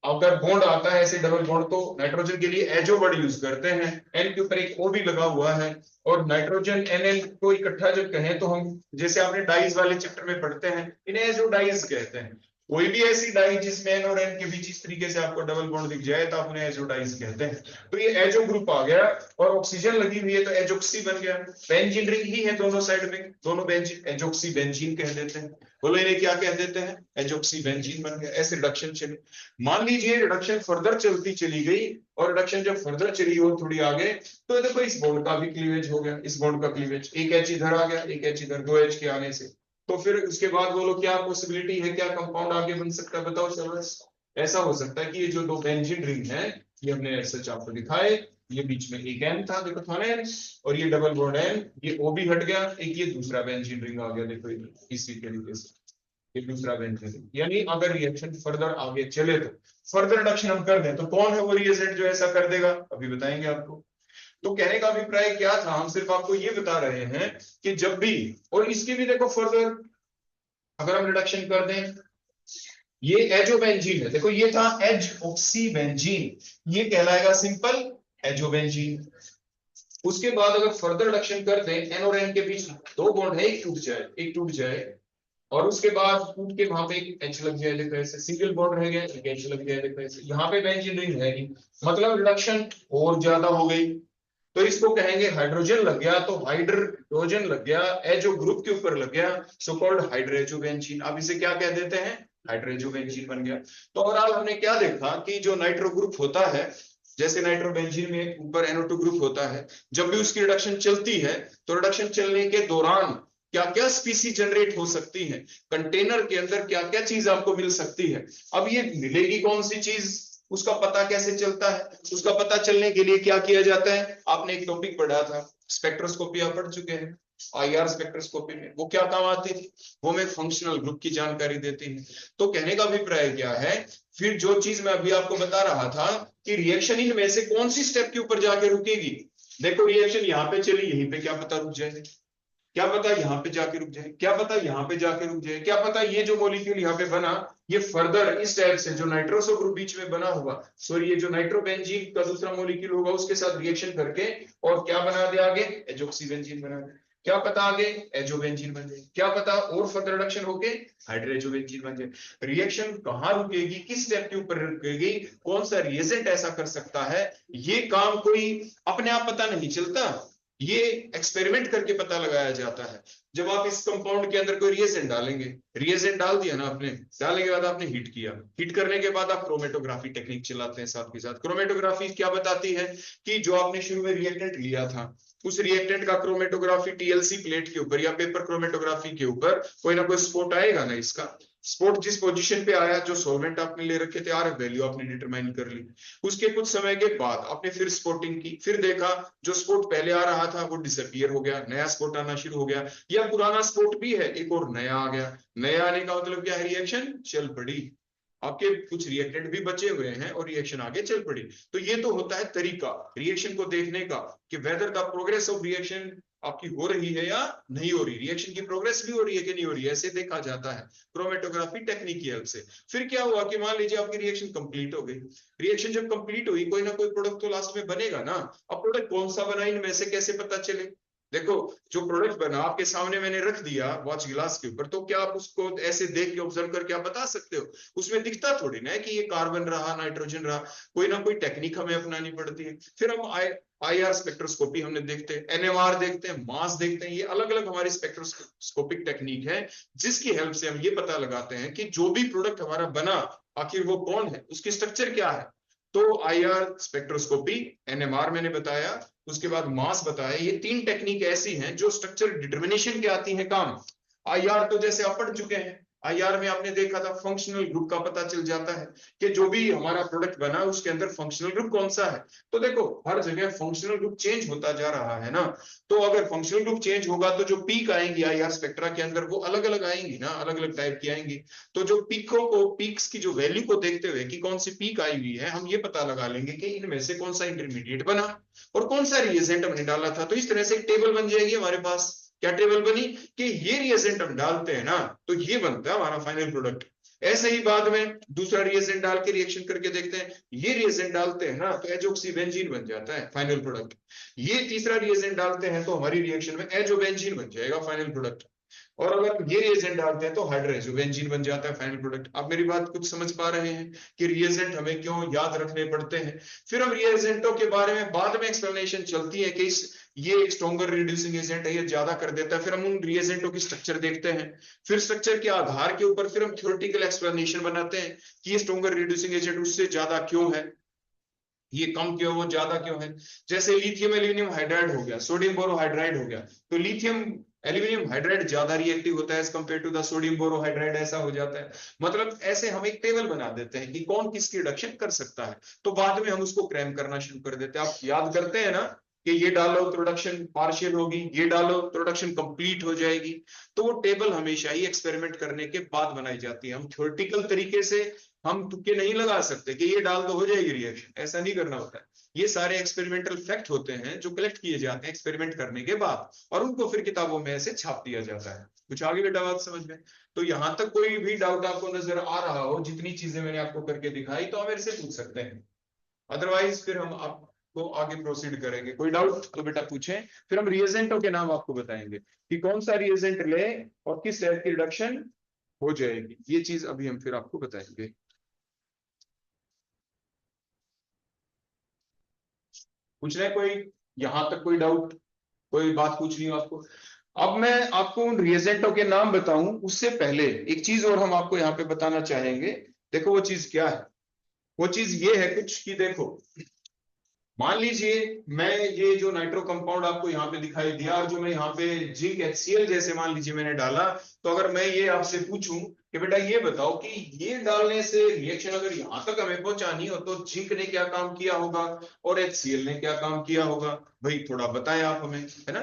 A: अगर बॉन्ड आता है ऐसे डबल बॉन्ड तो नाइट्रोजन के लिए एजो वर्ड यूज करते हैं, N के ऊपर एक O भी लगा हुआ है, और नाइट्रोजन NN को इकट्ठा जब कहें तो हम जैसे आपने डाइज वाले चैप्टर में पढ़ते हैं, इन्हें एजो डाइज कहते हैं। कोई भी ऐसी डाई जिसमें N और N के बीच इस तरीके से आपको डबल बॉन्ड दिख जाए तो आप उन्हें एजो डाइज कहते हैं। तो ये एजो ग्रुप आ गया और ऑक्सीजन लगी हुई है तो एजोक्सी बन गया, बेंजीन रिंग ही है दोनों साइड में, दोनों बेंजीन एजोक्सी बेंजीन कह देते हैं, बोलो इन्हें क्या कह देते हैं, एजोक्सी बेंजीन बन गया, ऐसे रिडक्शन चली। मान लीजिए रिडक्शन फर्दर चलती चली गई, और रिडक्शन जब फर्दर चली हो थोड़ी आगे, तो देखो इस बॉन्ड का भी क्लीवेज हो गया, इस बॉन्ड का क्लीवेज, एक H इधर आ गया, एक H इधर, दो H के आने से, तो फिर उसके बाद बोलो क्या पॉसिबिलिटी है, क्या कंपाउंड आगे बन सकता है, बताओ चलो। ऐसा हो सकता है कि ये जो दो बेंजीन रिंग है ये हमने सच आपको दिखाए, ये बीच में एक N था देखो था ना N, और ये डबल बॉन्ड N, ये O भी हट गया, एक ये दूसरा बेंजीन रिंग आ गया देखो इसी तरीके से, ये दूसरा बेंजीन रिंग, यानी अगर रिएक्शन फर्दर आगे चले तो फर्दर रिडक्शन हम कर दें तो कौन है वो रिएजेंट जो ऐसा कर देगा, अभी बताएंगे आपको। तो कहने का अभिप्राय क्या था, हम सिर्फ आपको ये बता रहे हैं कि जब भी, और इसके भी देखो फर्दर अगर हम रिडक्शन कर दें, ये एजोबेंजीन है देखो, ये था एजोक्सीबेंजीन, ये कहलाएगा सिंपल एजोबेंजीन। उसके बाद अगर फर्दर रिडक्शन कर दें, N और N के बीच दो बॉन्ड है, एक टूट जाए
B: और उसके बाद फूट के वहां पे एक एच लग जाए, देखो ऐसे सिंगल बॉन्ड रह गया, एक एच लग जाए, देखो ऐसे यहाँ पे बेंजीन रिंग है नहीं, मतलब रिडक्शन और ज्यादा हो गई। तो इसको कहेंगे हाइड्रोजन लग गया, तो हाइड्रोजन लग गया, एचो ग्रुप के ऊपर लग गया, सो कॉल्ड हाइड्रेजो बेंजीन। अब इसे क्या कह देते हैं, हाइड्रेजो बेंजीन बन गया। तो ओवरऑल हमने क्या देखा कि जो नाइट्रो ग्रुप होता है, जैसे नाइट्रोबेंजीन में ऊपर NO2 ग्रुप होता है, जब भी उसकी रिडक्शन चलती है तो रिडक्शन चलने के दौरान क्या क्या स्पीसी जनरेट हो सकती है, कंटेनर के अंदर क्या क्या चीज आपको मिल सकती है। अब ये मिलेगी कौन सी चीज, उसका पता कैसे चलता है, उसका पता चलने के लिए क्या किया जाता है। आपने एक टॉपिक पढ़ा था स्पेक्ट्रोस्कोपी, आप पढ़ चुके हैं IR स्पेक्ट्रोस्कोपी में, वो क्या काम आती थी, वो में फंक्शनल ग्रुप की जानकारी देती है। तो कहने का अभिप्राय क्या है, फिर जो चीज मैं अभी आपको बता रहा था कि रिएक्शन इनमें से कौन सी स्टेप के ऊपर जाके रुकेगी। देखो रिएक्शन यहाँ पे चली, यहीं पे क्या पता रुक जाए, क्या पता यहाँ पे जाके रुक जाए, क्या पता यहाँ पे जाके रुक जाए, क्या पता ये जो मॉलिक्यूल यहाँ पे बना ये फर्दर इस टाइप से जो नाइट्रोसो ग्रुप बीच में बना हुआ, सॉरी ये जो नाइट्रोबेंजीन का दूसरा मॉलिक्यूल होगा उसके साथ रिएक्शन करके और क्या बना दे आगे, एजोक्सीबेंजीन बना दे, क्या पता आगे एजोबेंजीन बन जाए, क्या पता और फर्दर रिडक्शन होके हाइड्रोजोबेंजीन बन जाए। रिएक्शन कहां रुकेगी, किस स्टेप के ऊपर रुकेगी, कौन सा रिएजेंट ऐसा कर सकता है, ये काम कोई अपने आप पता नहीं चलता, ये एक्सपेरिमेंट करके पता लगाया जाता है। जब आप इस कंपाउंड के अंदर कोई रिएजेंट डालेंगे, रिएजेंट डाल दिया ना आपने, डालने के बाद आपने हीट किया, हीट करने के बाद आप क्रोमेटोग्राफी टेक्निक चलाते हैं साथ के साथ। क्रोमेटोग्राफी क्या बताती है कि जो आपने शुरू में रिएक्टेंट लिया था उस रिएक्टेंट का क्रोमेटोग्राफी TLC प्लेट के ऊपर या पेपर क्रोमेटोग्राफी के ऊपर कोई ना कोई स्पॉट आएगा ना, इसका स्पॉट जिस पोजीशन पे आया, जो सॉल्वेंट आपने ले रखे थे RF वैल्यू आपने डिटरमाइन कर ली, उसके कुछ समय के बाद आपने फिर स्पॉटिंग की, फिर देखा जो स्पॉट पहले आ रहा था वो डिसअपियर हो गया, नया स्पॉट आना शुरू हो गया, या पुराना स्पॉट भी है एक और नया आ गया। नया आने का मतलब क्या है, रिएक्शन चल पड़ी, आपके कुछ रिएक्टेंट भी बचे हुए हैं और रिएक्शन आगे चल पड़ी। तो ये तो होता है तरीका रिएक्शन को देखने का कि वेदर का प्रोग्रेस ऑफ रिएक्शन आपकी हो रही है या नहीं हो रही, रिएक्शन की प्रोग्रेस भी हो रही है कि नहीं हो रही है, ऐसे देखा जाता है क्रोमेटोग्राफी टेक्निक की हेल्प से। फिर क्या हुआ कि मान लीजिए आपकी रिएक्शन कंप्लीट हो गई, रिएक्शन जब कंप्लीट हुई कोई ना कोई प्रोडक्ट तो लास्ट में बनेगा ना। अब प्रोडक्ट कौन सा बना इनमें से कैसे पता चले, देखो जो प्रोडक्ट बना आपके सामने मैंने रख दिया वॉच गिलास के ऊपर, तो क्या आप उसको ऐसे देख के ऑब्जर्व करके आप बता सकते हो, उसमें दिखता थोड़ी ना है कि ये कार्बन रहा नाइट्रोजन रहा, कोई ना कोई टेक्निक हमें अपनानी पड़ती है। फिर हम IR स्पेक्ट्रोस्कोपी हमने देखते हैं, NMR देखते हैं, मास देखते हैं, ये अलग अलग हमारी स्पेक्ट्रोस्कोपिक टेक्निक है जिसकी हेल्प से हम ये पता लगाते हैं कि जो भी प्रोडक्ट हमारा बना आखिर वो कौन है, उसकी स्ट्रक्चर क्या है। तो IR स्पेक्ट्रोस्कोपी, NMR मैंने बताया, उसके बाद मास बताया, ये तीन टेक्निक ऐसी हैं जो स्ट्रक्चर डिटर्मिनेशन के आती हैं काम। IR तो जैसे आप पढ़ चुके हैं, IR में आपने देखा था फंक्शनल ग्रुप का पता चल जाता है कि जो भी हमारा प्रोडक्ट बना उसके अंदर फंक्शनल ग्रुप कौन सा है। तो देखो हर जगह फंक्शनल ग्रुप चेंज होता जा रहा है ना, तो अगर फंक्शनल ग्रुप चेंज होगा तो जो पीक आएंगी IR स्पेक्ट्रा के अंदर वो अलग अलग आएंगी ना, अलग अलग टाइप की आएंगी। तो जो पीकों को, पीक्स की जो वैल्यू को देखते हुए कि कौन सी पीक आई हुई है, हम ये पता लगा लेंगे कि इनमें से कौन सा इंटरमीडिएट बना और कौन सा रिएजेंट हमने डाला था। तो इस तरह से एक टेबल बन जाएगी हमारे पास। क्या टेबल बनी कि ये रिएजेंट हम डालते हैं ना तो ये बनता है हमारा फाइनल प्रोडक्ट। ऐसे ही बाद में दूसरा रिएजेंट डाल के रिएक्शन करके देखते हैं, ये रिएजेंट डालते हैं ना तो एजोक्सीबेंजीन बन जाता है फाइनल प्रोडक्ट। ये तीसरा रिएजेंट डालते हैं तो हमारी रिएक्शन में एजोबेंजीन बन जाएगा फाइनल प्रोडक्ट। और अगर ये रिएजेंट डालते हैं तो हाइड्रोजोबेंजीन बन जाता है फाइनल प्रोडक्ट। आप मेरी बात कुछ समझ पा रहे हैं कि रिएजेंट हमें क्यों याद रखने पड़ते हैं। फिर हम रिएजेंटों के बारे में बाद में एक्सप्लेनेशन चलती है कि इस ये एक स्ट्रॉन्गर रिड्यूसिंग एजेंट है, ये ज्यादा कर देता है, फिर हम उन रिएजेंटों की स्ट्रक्चर देखते हैं, फिर स्ट्रक्चर के आधार के ऊपर फिर हम थ्योरेटिकल एक्सप्लेनेशन बनाते हैं कि ये स्ट्रॉन्गर रिड्यूसिंग एजेंट उससे ज्यादा क्यों है, ये कम क्यों वो ज्यादा क्यों है। जैसे लिथियम एल्यूमिनियम हाइड्राइड हो गया, सोडियम बोरोहाइड्राइड हो गया, तो लिथियम एल्यूमिनियम हाइड्राइड ज्यादा रिएक्टिव होता है as compared to the sodium borohydride, ऐसा हो जाता है। मतलब ऐसे हम एक टेबल बना देते हैं कि कौन किसकी रिडक्शन कर सकता है, तो बाद में हम उसको क्रैम करना शुरू कर देते हैं। आप याद करते हैं ना कि ये डालो तो रिडक्शन पार्शियल होगी, ये डालो तो रिडक्शन कंप्लीट हो जाएगी। तो वो टेबल हमेशा ही एक्सपेरिमेंट करने के बाद बनाई जाती है। हम थ्योरेटिकल तरीके से हम तुक्के नहीं लगा सकते कि ये डाल दो हो जाएगी रिएक्शन, ऐसा नहीं करना होता है। ये सारे एक्सपेरिमेंटल फैक्ट होते हैं जो कलेक्ट किए जाते हैं एक्सपेरिमेंट करने के बाद, और उनको फिर किताबों में ऐसे छाप दिया जाता है। कुछ आगे बेटा बात समझ में, तो यहां तक कोई भी डाउट आपको नजर आ रहा हो, जितनी चीजें मैंने आपको करके दिखाई तो आप मेरे से पूछ सकते हैं, अदरवाइज फिर हम आपको आगे प्रोसीड करेंगे। कोई डाउट तो बेटा पूछें, फिर हम रिएजेंटों के नाम आपको बताएंगे कि कौन सा रिएजेंट ले और किस टाइप की रिडक्शन
A: हो जाएगी। ये चीज अभी हम फिर आपको बताएंगे। पूछ रहे कोई, यहां तक कोई डाउट, कोई बात पूछनी हो आपको? अब मैं आपको उन रिएजेंटों के नाम बताऊं उससे पहले एक चीज और हम आपको यहाँ पे बताना चाहेंगे। देखो वो चीज क्या है, वो चीज ये है कुछ कि देखो, मान लीजिए मैं ये जो नाइट्रो कंपाउंड आपको यहाँ पे दिखाई दिया और जो मैं यहाँ पे जिंक HCl जैसे मान लीजिए मैंने डाला, तो अगर मैं ये आपसे पूछूं कि बेटा ये बताओ कि ये डालने से रिएक्शन अगर यहाँ तक हमें पहुंचानी हो तो जिंक ने क्या काम किया होगा और HCl ने क्या काम किया होगा, भाई थोड़ा बताएं आप हमें, है ना?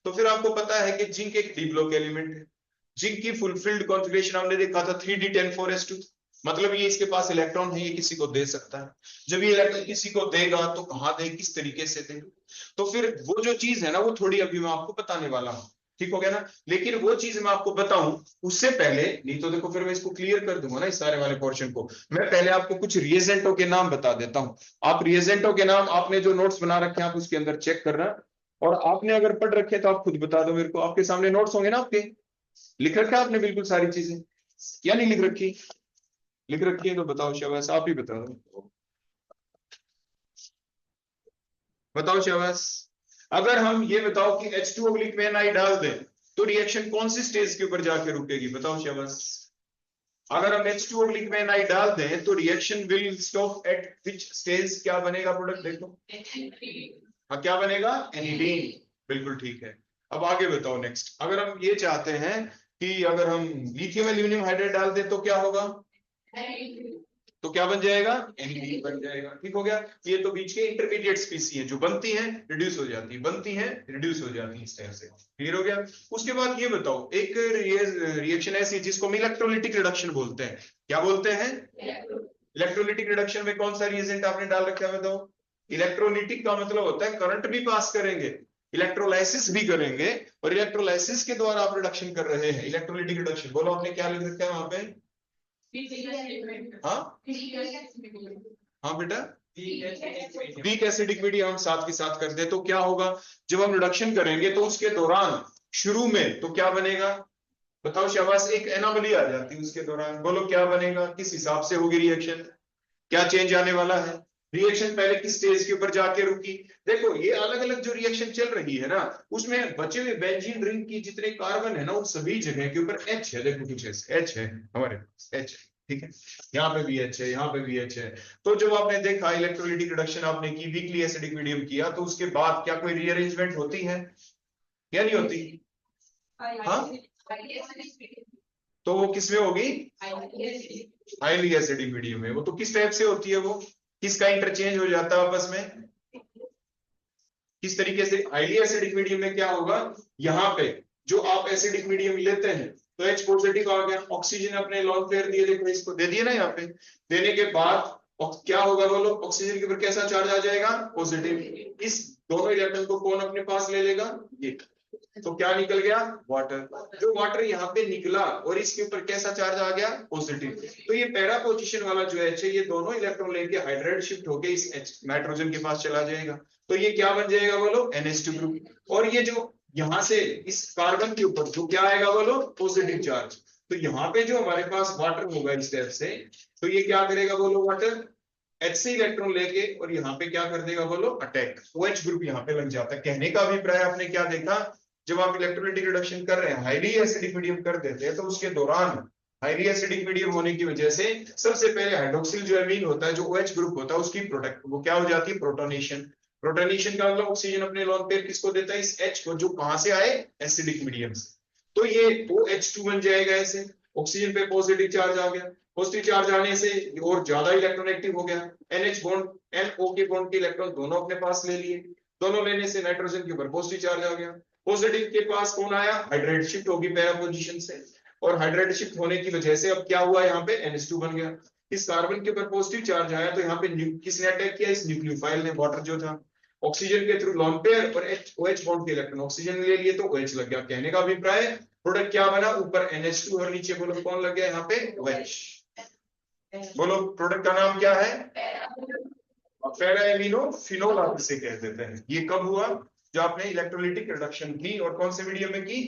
A: तो फिर आपको पता है कि जिंक एक डी ब्लॉक एलिमेंट है। जिंक की फुलफिल्ड कॉन्फ़िगरेशन हमने देखा था 3d10 4s2, मतलब ये इसके पास इलेक्ट्रॉन है, ये किसी को दे सकता है। जब ये इलेक्ट्रॉन किसी को देगा तो कहाँ दे, किस तरीके से दे, तो फिर वो जो चीज है ना वो थोड़ी अभी मैं आपको बताने वाला हूँ, ठीक हो गया ना? लेकिन वो चीज मैं आपको बताऊं उससे पहले, नहीं तो देखो फिर मैं इसको क्लियर कर दूंगा ना इस सारे वाले पोर्शन को। मैं पहले आपको कुछ रिएजेंटों के नाम बता देता हूं। आप रिएजेंटों के नाम आपने जो नोट्स बना रखे हैं आप उसके अंदर चेक करना, और आपने अगर पढ़ रखे तो आप खुद बता दो मेरे को। आपके सामने नोट्स होंगे ना आपके, लिख रखा है आपने बिल्कुल सारी चीजें, या नहीं लिख रखी? लिख रखी है तो बताओ शाबाश, आप ही बता दो, बताओ शाबाश। अगर हम ये बताओ कि H2 डाल दें तो रिएक्शन कौन सी स्टेज के ऊपर जाके रुकेगी, बताओ शाबाश। अगर हम H2 डाल दें तो reaction will stop at which stage, क्या बनेगा प्रोडक्ट देखो? हाँ क्या बनेगा? एनिलीन, बिल्कुल ठीक है। अब आगे बताओ नेक्स्ट, अगर हम ये चाहते हैं कि अगर हम लिथियम एल्यूमिनियम हाइड्राइड डाल दें तो क्या होगा? तो क्या बन जाएगा? एनिलीन बन जाएगा, ठीक हो गया। ये तो बीच के इंटरमीडिएट स्पीसी है जो बनती हैं रिड्यूस हो जाती है, बनती हैं रिड्यूस हो जाती है, इस तरह से क्लियर हो गया। उसके बाद ये बताओ एक रिएक्शन ऐसी है जिसको हम इलेक्ट्रोलिटिक रिडक्शन बोलते हैं, क्या बोलते हैं? इलेक्ट्रोलिटिक रिडक्शन में कौन सा रिएजेंट आपने डाल रखा है बताओ? इलेक्ट्रोलिटिक का मतलब होता है करंट भी पास करेंगे, इलेक्ट्रोलाइसिस भी करेंगे, और इलेक्ट्रोलाइसिस के द्वारा आप रिडक्शन कर रहे हैं, इलेक्ट्रोलिटिक रिडक्शन। बोलो आपने क्या लिख रखा है वहां पे? हाँ हाँ बेटा, वीक एसिडिक मीडियम हम साथ के साथ करते हैं तो क्या होगा, जब हम रिडक्शन करेंगे तो उसके दौरान शुरू में तो क्या बनेगा, बताओ शाबाश, एक एनोमली आ जाती है उसके दौरान। बोलो क्या बनेगा, किस हिसाब से होगी रिएक्शन, क्या चेंज आने वाला है? रिएक्शन पहले किस स्टेज के ऊपर जाके रुकी? देखो ये अलग अलग जो रिएक्शन चल रही है ना उसमें बचे हुए बेंजीन रिंग की जितने कार्बन है ना उन सभी जगह के ऊपर H है, देखो कुछ H है हमारे पास, H है, ठीक है। यहाँ पे भी H है, यहाँ पे भी H है। तो जब आपने देखा इलेक्ट्रोलिटिक रिडक्शन आपने की, वीकली एसिडिक मीडियम किया, तो उसके बाद क्या कोई रीअरेंजमेंट होती है या नहीं होती? हाँ, तो वो किसमें होगी? हाईली एसिडिक मीडियम में। वो तो किस टाइप से होती है, वो किसका इंटरचेंज हो जाता है आपस में, किस तरीके से? हाईली एसिडिक मीडियम में क्या होगा, यहाँ पे जो आप एसिडिक मीडियम लेते हैं तो H पॉजिटिव आ गया, ऑक्सीजन अपने लॉन्ग पेयर दिए, देखो इसको दे दिए ना यहाँ पे, देने के बाद क्या होगा बोलो, ऑक्सीजन के ऊपर कैसा चार्ज आ जाएगा? पॉजिटिव। इस दोनों इलेक्ट्रॉन को कौन अपने पास ले लेगा? ये। तो क्या निकल गया? वाटर। जो वाटर यहाँ पे निकला और इसके ऊपर कैसा चार्ज आ गया? पॉजिटिव। तो ये पैरा पोजीशन वाला जो H है ये दोनों इलेक्ट्रॉन लेके हाइड्राइड शिफ्ट होके इस नाइट्रोजन के पास चला जाएगा, तो ये क्या बन जाएगा बोलो? NH2 group. और ये जो यहाँ से इस कार्बन के ऊपर जो क्या आएगा बोलो? Positive charge. तो यहाँ पे जो हमारे पास वाटर होगा इस टाइप से, तो ये क्या करेगा बोलो? वाटर H से इलेक्ट्रॉन लेके और यहाँ पे क्या कर देगा बोलो? अटैक। OH ग्रुप यहाँ पे लग जाता है। कहने का अभिप्राय आपने क्या देखा, जब आप इलेक्ट्रोलाइटिक रिडक्शन कर रहे हैं हाईली एसिडिक मीडियम कर देते हैं तो उसके दौरान हाईली एसिडिक मीडियम होने की वजह से सबसे पहले हाइड्रोक्सिल जो एमीन होता है जो OH ग्रुप होता है उसकी प्रोडक्ट वो क्या हो जाती है? प्रोटोनेशन। प्रोटोनेशन का मतलब ऑक्सीजन अपने लोन पेयर किसको देता है? इस H को, जो कहां से आए? एसिडिक मीडियम से। तो ये OH2 बन जाएगा ऐसे, ऑक्सीजन पे पॉजिटिव चार्ज आ गया, पॉजिटिव चार्ज आने से और ज्यादा इलेक्ट्रॉन एक्टिव हो गया, NH बॉन्ड NO के बॉन्ड के इलेक्ट्रॉन दोनों अपने पास ले लिए, दोनों लेने से नाइट्रोजन के ऊपर पॉजिटिव चार्ज आ गया, पॉजिटिव के पास कौन आया? हाइड्राइड शिफ्ट होगी पैरा पोजीशन से, और हाइड्राइड शिफ्ट होने की वजह से अब क्या हुआ यहाँ पे? NH2 बन गया। इस कार्बन के ऊपर पॉजिटिव चार्ज आया तो यहाँ पे किसने अटैक किया? इस न्यूक्लियोफाइल ने, वाटर जो था। ऑक्सीजन के थ्रू लॉन पेयर और OH बॉन्ड के इलेक्ट्रॉन, ऑक्सीजन ले लिए तो OH लग गया। कहने का अभिप्राय प्रोडक्ट क्या बना? ऊपर NH2 और नीचे बोलो कौन लग गया यहाँ पे? OH। बोलो प्रोडक्ट का नाम क्या है? पैरा एमिनो फिनोल आप इसे कह देते हैं। ये कब हुआ? जो आपने इलेक्ट्रोलिटिक रिडक्शन की और कौन से मीडियम में की?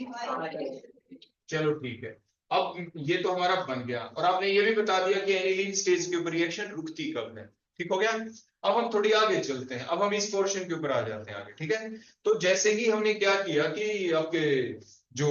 A: चलो ठीक है।
B: अब ये तो हमारा बन गया, और आपने ये भी बता दिया कि एनिलीन स्टेज के ऊपर रिएक्शन रुकती कब है। ठीक हो गया। अब हम थोड़ी आगे चलते हैं, अब हम इस पोर्शन के ऊपर आ जाते हैं आगे। ठीक है, तो जैसे ही हमने क्या किया कि आपके जो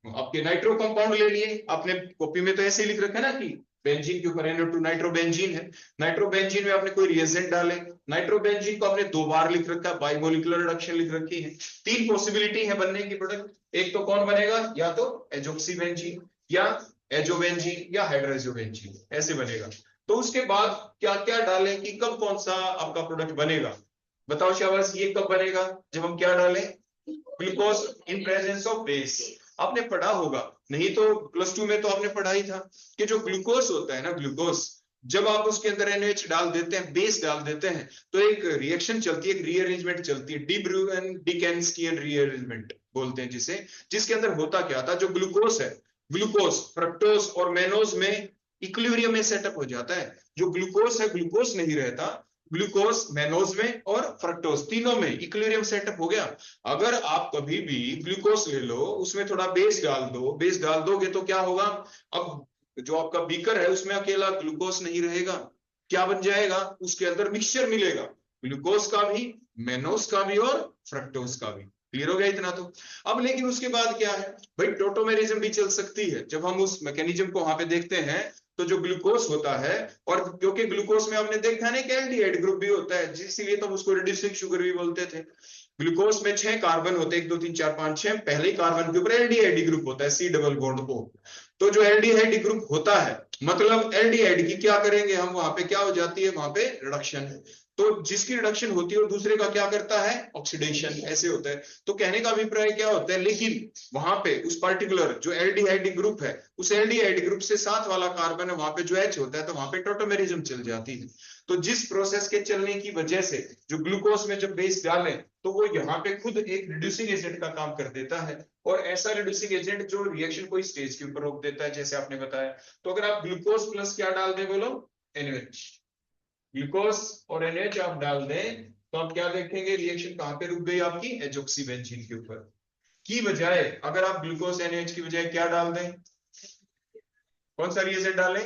B: आपके नाइट्रो कंपाउंड ले लिए, आपने कॉपी में तो ऐसे ही लिख रखा है ना कि बेंजीन के ऊपर NO2 नाइट्रोबेंजीन है, नाइट्रोबेंजीन में आपने कोई रिएजेंट डाले, नाइट्रोबेंजीन को आपने 2 बार लिख रखा है, बाइमोलिकुलर रिडक्शन लिख रखी है। 3 पॉसिबिलिटी है बनने की प्रोडक्ट, एक तो कौन बनेगा, या तो एजोक्सीबेंजीन या एजोबेंजीन या हाइड्रोजोबेंजीन, ऐसे बनेगा। तो उसके बाद क्या क्या डालें कि कब कौन सा आपका प्रोडक्ट बनेगा, बताओ शाबाश, ये कब बनेगा, जब हम क्या डालें, glucose in presence of base. आपने पढ़ा होगा, नहीं तो +2 में तो आपने पढ़ा ही था कि जो ग्लूकोज होता है ना, ग्लूकोज जब आप उसके अंदर NaOH डाल देते हैं, बेस डाल देते हैं, तो एक रिएक्शन चलती है, एक रीअरेंजमेंट चलती है, डी ब्रूगन डिकेंस्कियन रीअरेंजमेंट बोलते हैं जिसे, जिसके अंदर होता क्या था, जो ग्लूकोज है, ग्लूकोज फ्रक्टोज और मैनोज में इक्विलिब्रियम में सेटअप हो जाता है। जो ग्लूकोज है, ग्लूकोज नहीं रहता, ग्लूकोज मैनोज में और फ्रक्टोज तीनों में इक्विलिब्रियम सेटअप हो गया। अगर आप कभी भी ग्लूकोज ले लो, उसमें थोड़ा बेस डाल दो, बेस डाल दोगे तो क्या होगा, अब जो आपका बीकर है उसमें अकेला ग्लूकोज नहीं रहेगा, क्या बन जाएगा, उसके अंदर मिक्सचर मिलेगा, ग्लूकोज का भी, मैनोज का भी और फ्रक्टोज का भी। क्लियर हो गया इतना तो। अब लेकिन उसके बाद क्या है भाई, टोटोमेरिज्म भी चल सकती है। जब हम उस मैकेनिज्म को वहां पे देखते हैं, तो जो ग्लूकोज होता है, और क्योंकि ग्लूकोज में आपने देखा है कि एल्डिहाइड ग्रुप भी होता है, इसीलिए तो हम उसको रिड्यूसिंग शुगर भी बोलते थे। ग्लूकोज में 6 कार्बन होते हैं, 1 2 3 4 5 6, पहले कार्बन के ऊपर एल्डिहाइड ग्रुप होता है, C डबल बॉन्ड O। तो जो एल्डिहाइड ग्रुप होता है, मतलब एल्डिहाइड की क्या करेंगे हम, वहां पे क्या हो जाती है, वहां पे रिडक्शन। तो जिसकी रिडक्शन होती है और दूसरे का क्या करता है, ऑक्सीडेशन, ऐसे होता है। तो कहने का अभिप्राय क्या होता है, लेकिन वहां पे उस पर्टिकुलर जो एल्डिहाइड ग्रुप है, उस एल्डिहाइड ग्रुप से साथ वाला कार्बन है, वहां पे जो H होता है, तो वहां पे टोटोमेरिज्म चल जाती है। तो जिस प्रोसेस के चलने की वजह से जो ग्लूकोज में जब बेस डालें, तो वो यहाँ पे खुद एक रिड्यूसिंग एजेंट का काम कर देता है, और ऐसा रिड्यूसिंग एजेंट जो रिएक्शन को स्टेज के ऊपर रोक देता है, जैसे आपने बताया। तो अगर आप ग्लूकोज प्लस क्या डाल दें, बोलो NaOH, ग्लूकोज और NaOH आप डाल दें, तो आप क्या देखेंगे, रिएक्शन कहां पे रुक गई आपकी, एजोक्सीबेंजीन के ऊपर। की बजाय अगर आप ग्लूकोज NaOH की बजाय क्या डाल दें, कौन सा रिएजेंट डालें,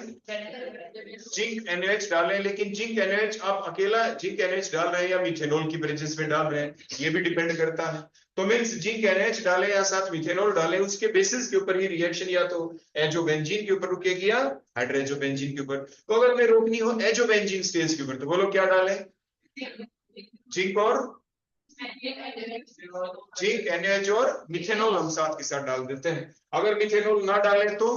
B: जिंक NaOH डालें, लेकिन जिंक NaOH आप अकेला जिंक NaOH डाल रहे हैं या मिथेनॉल की प्रेजेंस में डाल रहे हैं, ये भी डिपेंड करता है। तो मींस जिंक NaOH डालें या साथ मिथेनॉल डालें, उसके बेसिस के ऊपर ही रिएक्शन या तो एजोबेंजीन के ऊपर रुकेगी या हाइड्रोजोबेंजीन के ऊपर। तो अगर मैं रोकनी हो एजोबेंजीन स्टेज के ऊपर, तो बोलो क्या डालें, जिंक और जिंक NaOH और मिथेनॉल हम साथ के साथ डाल देते हैं। अगर मिथेनॉल ना डालें तो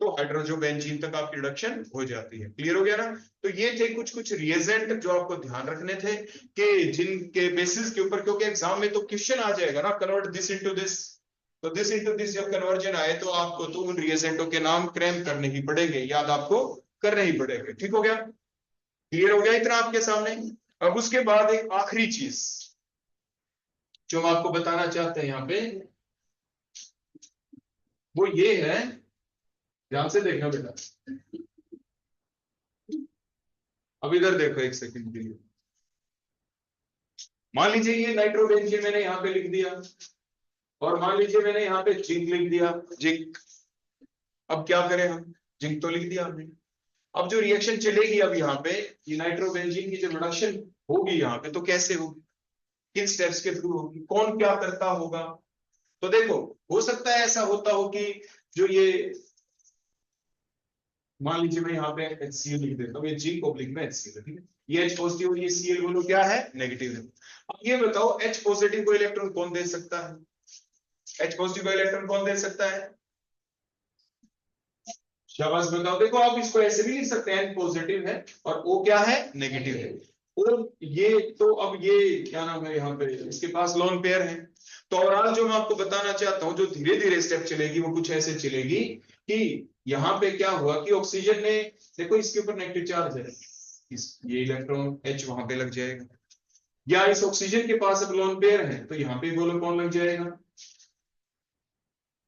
B: हाइड्रोजोबेंजीन तक आपकी रिडक्शन हो जाती है। क्लियर हो गया ना। तो ये थे कुछ कुछ रिएजेंट जो आपको ध्यान रखने थे, कि जिनके बेसिस के ऊपर, क्योंकि एग्जाम में तो क्वेश्चन आ जाएगा ना, कन्वर्ट दिस इनटू दिस, तो दिस इनटू दिस जब कन्वर्जन आए, तो आपको तो उन रिएजेंटों के नाम क्रैम करने ही पड़ेंगे, याद आपको करने ही पड़ेंगे। ठीक हो गया, क्लियर हो गया इतना आपके सामने। अब उसके बाद एक आखिरी चीज जो हम आपको बताना चाहते हैं यहाँ पे, वो ये है, ध्यान से देखना बेटा, अब इधर देखो एक सेकंड के लिए। मान लीजिए ये नाइट्रोबेंजीन मैंने यहाँ पे लिख दिया, और मान लीजिए मैंने यहाँ पे जिंक लिख दिया, जिंक। अब क्या करें हम, जिंक तो लिख दिया हमने। अब जो रिएक्शन चलेगी अब यहाँ पे, ये नाइट्रोबेंजीन की जो रिडक्शन होगी यहाँ पे, तो कैसे होगी, किन स्टेप्स के थ्रू होगी, कौन क्या करता होगा। तो देखो, हो सकता है ऐसा होता हो कि जो ये, मान लीजिए मैं यहाँ पे HCl लिख देता हूँ, ये जिंक ऑब्लिक में HCl है, ठीक है, ये H पॉजिटिव, ये Cl बोलो क्या है, नेगेटिव है। अब ये बताओ H पॉजिटिव को इलेक्ट्रॉन कौन दे सकता है, H पॉजिटिव को इलेक्ट्रॉन कौन दे सकता है, शाबाश बताओ। देखो आप इसको ऐसे भी लिख सकते हैं, N पॉजिटिव है और O क्या है, नेगेटिव है। और ये तो अब ये क्या नाम है, यहाँ पे इसके पास लोन पेयर है। तो ओवरऑल जो मैं आपको बताना चाहता हूँ, जो धीरे धीरे स्टेप चलेगी वो कुछ ऐसे चलेगी कि यहाँ पे क्या हुआ कि ऑक्सीजन ने, देखो इसके ऊपर नेगेटिव चार्ज है, ये इलेक्ट्रॉन H वहां पे लग जाएगा, या इस ऑक्सीजन के पास अब लोन पेयर है, तो यहाँ पे बोलो कौन लग जाएगा,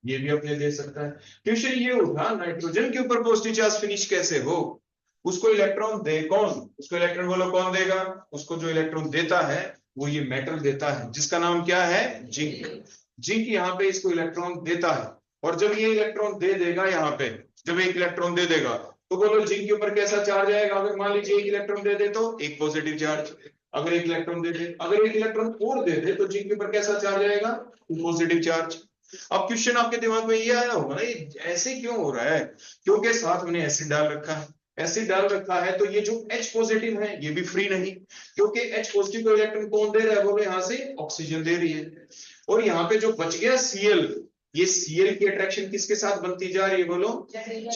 B: ये भी अपने दे सकता है। क्वेश्चन ये उठा, नाइट्रोजन के ऊपर पॉजिटिव चार्ज फिनिश कैसे हो, उसको इलेक्ट्रॉन दे कौन, उसको इलेक्ट्रॉन बोलो कौन देगा, उसको जो इलेक्ट्रॉन देता है वो ये मेटल देता है, जिसका नाम क्या है, जिंक। जिंक यहाँ पे इसको इलेक्ट्रॉन देता है,
A: और जब ये इलेक्ट्रॉन दे देगा यहाँ पे, जब एक इलेक्ट्रॉन दे देगा तो बोलो जिंक के ऊपर कैसा चार्ज आएगा? अगर मान लीजिए एक इलेक्ट्रॉन दे दे तो एक पॉजिटिव चार्ज, अगर एक इलेक्ट्रॉन दे दे, अगर एक इलेक्ट्रॉन और दे दे तो जिंक के ऊपर कैसा चार्ज आएगा? Positive charge. अब क्वेश्चन आपके दिमाग में ये आया होगा ना, ये ऐसे क्यों हो रहा है? क्योंकि साथ में एसिड डाल रखा है, एसिड डाल रखा है तो ये जो H पॉजिटिव है ये भी फ्री नहीं, क्योंकि H पॉजिटिव को इलेक्ट्रॉन कौन दे रहा है? बोलो यहाँ से ऑक्सीजन दे रही है। और यहाँ पे जो बच गया Cl, ये Cl की अट्रैक्शन किसके साथ बनती जा रही है? बोलो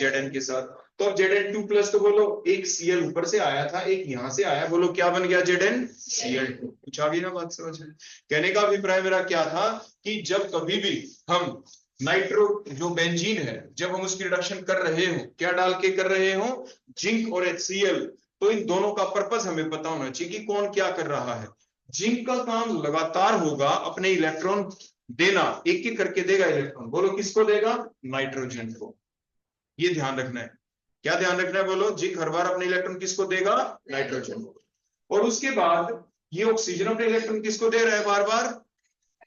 A: Zn के साथ। तो अब Zn2 प्लस, तो बोलो एक Cl ऊपर से आया था, एक यहाँ से आया, बोलो क्या बन गया? ZnCl2। कुछ आ गई ना बात समझ में? कहने का अभिप्राय मेरा क्या था कि जब कभी भी हम नाइट्रो जो बेंजीन है, जब हम उसकी रिडक्शन कर रहे हो, क्या डाल के कर रहे हो? जिंक और HCl, तो इन दोनों का पर्पस हमें पता होना चाहिए कि कौन क्या कर रहा है। जिंक का काम लगातार होगा अपने इलेक्ट्रॉन देना, एक एक करके देगा इलेक्ट्रॉन, बोलो किसको देगा? नाइट्रोजन को। ये ध्यान रखना है। क्या ध्यान रखना है? बोलो जिंक हर बार अपने इलेक्ट्रॉन किसको देगा? नाइट्रोजन को। और उसके बाद ये ऑक्सीजन अपने इलेक्ट्रॉन किसको दे रहा है? बार बार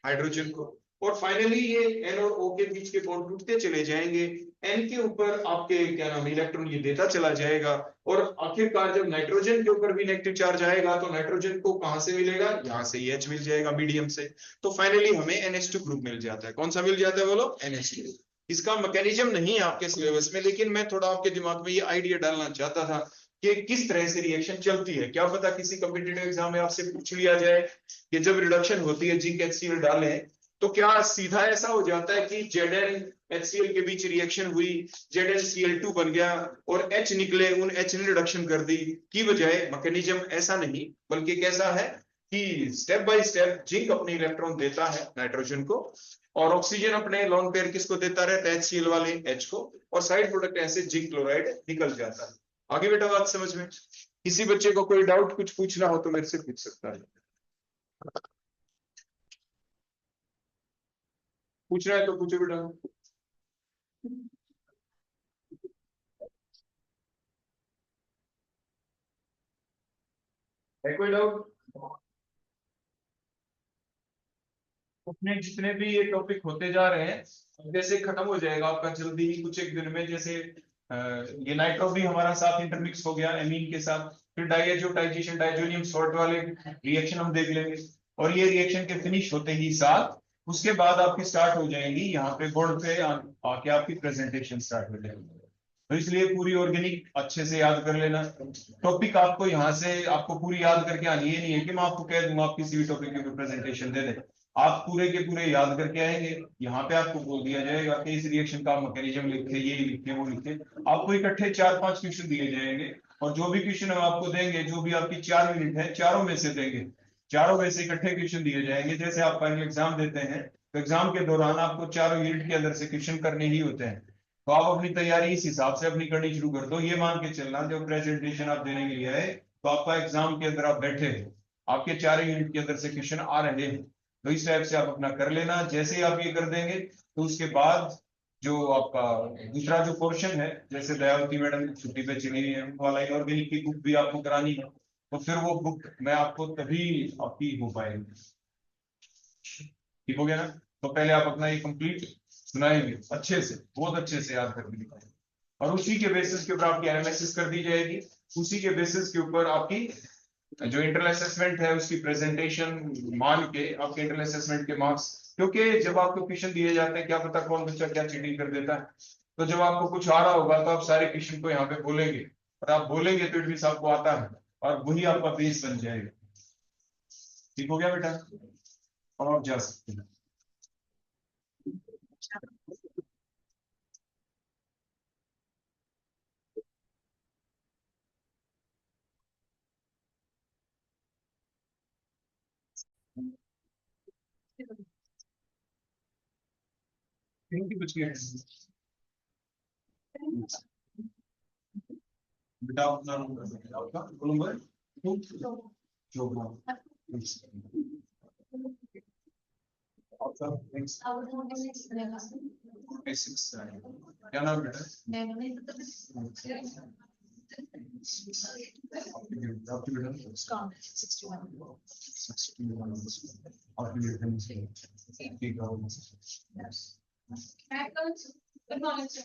A: हाइड्रोजन को। और फाइनली ये N और O के बीच के बॉन्ड टूटते चले जाएंगे, N के ऊपर आपके क्या नाम इलेक्ट्रॉन ये देता चला जाएगा, और आखिरकार जब नाइट्रोजन के ऊपर भी नेगेटिव चार्ज आएगा तो नाइट्रोजन को कहां से मिलेगा? यहाँ से H मिल जाएगा मीडियम से। तो फाइनली हमें NH2 ग्रुप मिल जाता है। कौन सा मिल जाता है? बोलो NH2। इसका मैकेनिज्म नहीं है आपके सिलेबस में, लेकिन मैं थोड़ा आपके दिमाग में ये आइडिया डालना चाहता था कि किस तरह से रिएक्शन चलती है। क्या पता किसी कॉम्पिटिटिव एग्जाम में आपसे पूछ लिया जाए कि जब रिडक्शन होती है जिंक HCl डालें तो क्या सीधा ऐसा हो जाता है कि Zn HCl के बीच रिएक्शन हुई, ZnCl2 बन गया और H निकले, उन H ने रिडक्शन कर दी? की बजाय मैकेनिज्म ऐसा नहीं, बल्कि कैसा है कि स्टेप बाय स्टेप जिंक अपने इलेक्ट्रॉन देता है नाइट्रोजन को, और ऑक्सीजन अपने लोन पेयर किसको देता रहता है? HCl वाले H को, और साइड प्रोडक्ट ऐसे जिंक क्लोराइड निकल जाता है। आगे बेटा बात समझ में? किसी बच्चे को कोई डाउट कुछ पूछना हो तो मेरे से पूछ सकता है। पूछना है तो पूछो बेटा। है कोई डाउट? अपने जितने भी ये टॉपिक होते जा रहे हैं जैसे खत्म हो जाएगा आपका जल्दी ही, कुछ एक दिन में। जैसे ये नाइट्रो भी हमारा साथ इंटरमिक्स हो गया एमीन के साथ, फिर डाइएजोटाइजेशन डाइजोनियम सॉल्ट वाले रिएक्शन हम देख लेंगे, और ये रिएक्शन के फिनिश होते ही साथ उसके बाद आपकी स्टार्ट हो जाएंगी यहाँ पे बोर्ड पे आके आपकी प्रेजेंटेशन स्टार्ट हो जाएगी। तो इसलिए पूरी ऑर्गेनिक अच्छे से याद कर लेना। टॉपिक आपको यहाँ से आपको पूरी याद करके आनी है, नहीं है कि मैं आपको कह दूंगा आप किसी भी टॉपिक के ऊपर प्रेजेंटेशन दे दें। आप पूरे के पूरे याद करके आएंगे, यहाँ पे आपको बोल दिया जाएगा कि इस रिएक्शन का मैकेनिज्म लिखे, ये लिखे, वो लिखे। आपको इकट्ठे 4-5 क्वेश्चन दिए जाएंगे, और जो भी क्वेश्चन हम आपको देंगे, जो भी आपकी 4 यूनिट है, चारों में से देंगे, चारों में से इकट्ठे क्वेश्चन दिए जाएंगे। जैसे आप फाइनल एग्जाम देते हैं तो एग्जाम के दौरान आपको चारों यूनिट के अंदर से क्वेश्चन करने ही होते हैं, तो आप अपनी तैयारी इस हिसाब से अपनी करनी शुरू कर दो। ये मान के चलना जो प्रेजेंटेशन आप देने के लिए आए तो आपका एग्जाम के अंदर आप बैठे हो, आपके 4 यूनिट के अंदर से क्वेश्चन आ रहे हैं, तो इस टाइप से आप अपना कर लेना। जैसे ही आप ये कर देंगे तो उसके बाद जो आपका दूसरा जो पोर्शन है, जैसे दयावती मैडम छुट्टी पे चली गई है, वाला ऑर्गेनिक की बुक भी आपको करानी है, तो फिर वो बुक मैं आपको तभी आपकी हो पाएगी। ठीक हो गया ना? तो पहले आप अपना ये कंप्लीट सुनाएंगे अच्छे से, बहुत अच्छे से याद करके दिखाएंगे, और उसी के बेसिस के ऊपर आपकी एनालिसिस कर दी जाएगी। उसी के बेसिस के ऊपर आपकी जो इंटरनल असेसमेंट है उसकी प्रेजेंटेशन मान के आपके इंटरनल असेसमेंट के मार्क्स, क्योंकि जब आपको क्वेश्चन दिए जाते हैं क्या पता कौन बच्चा क्या चीटिंग कर देता है, तो जब आपको कुछ आ रहा होगा तो आप सारे क्वेश्चन को यहाँ पे बोलेंगे, और आप बोलेंगे तो एटलीस्ट आपको आता है, और वही आपका बेस बन जाएगा। ठीक हो गया बेटा? और आप जा सकते हैं। थैंक यू कुछ बेटा अपना रूम कर सकते हैं, आपका रोल नंबर 2 आपका नेक्स्ट 6 क्या नाम बेटा? आपकी बेटा 61 आपकी बेटा
C: Good morning, sir.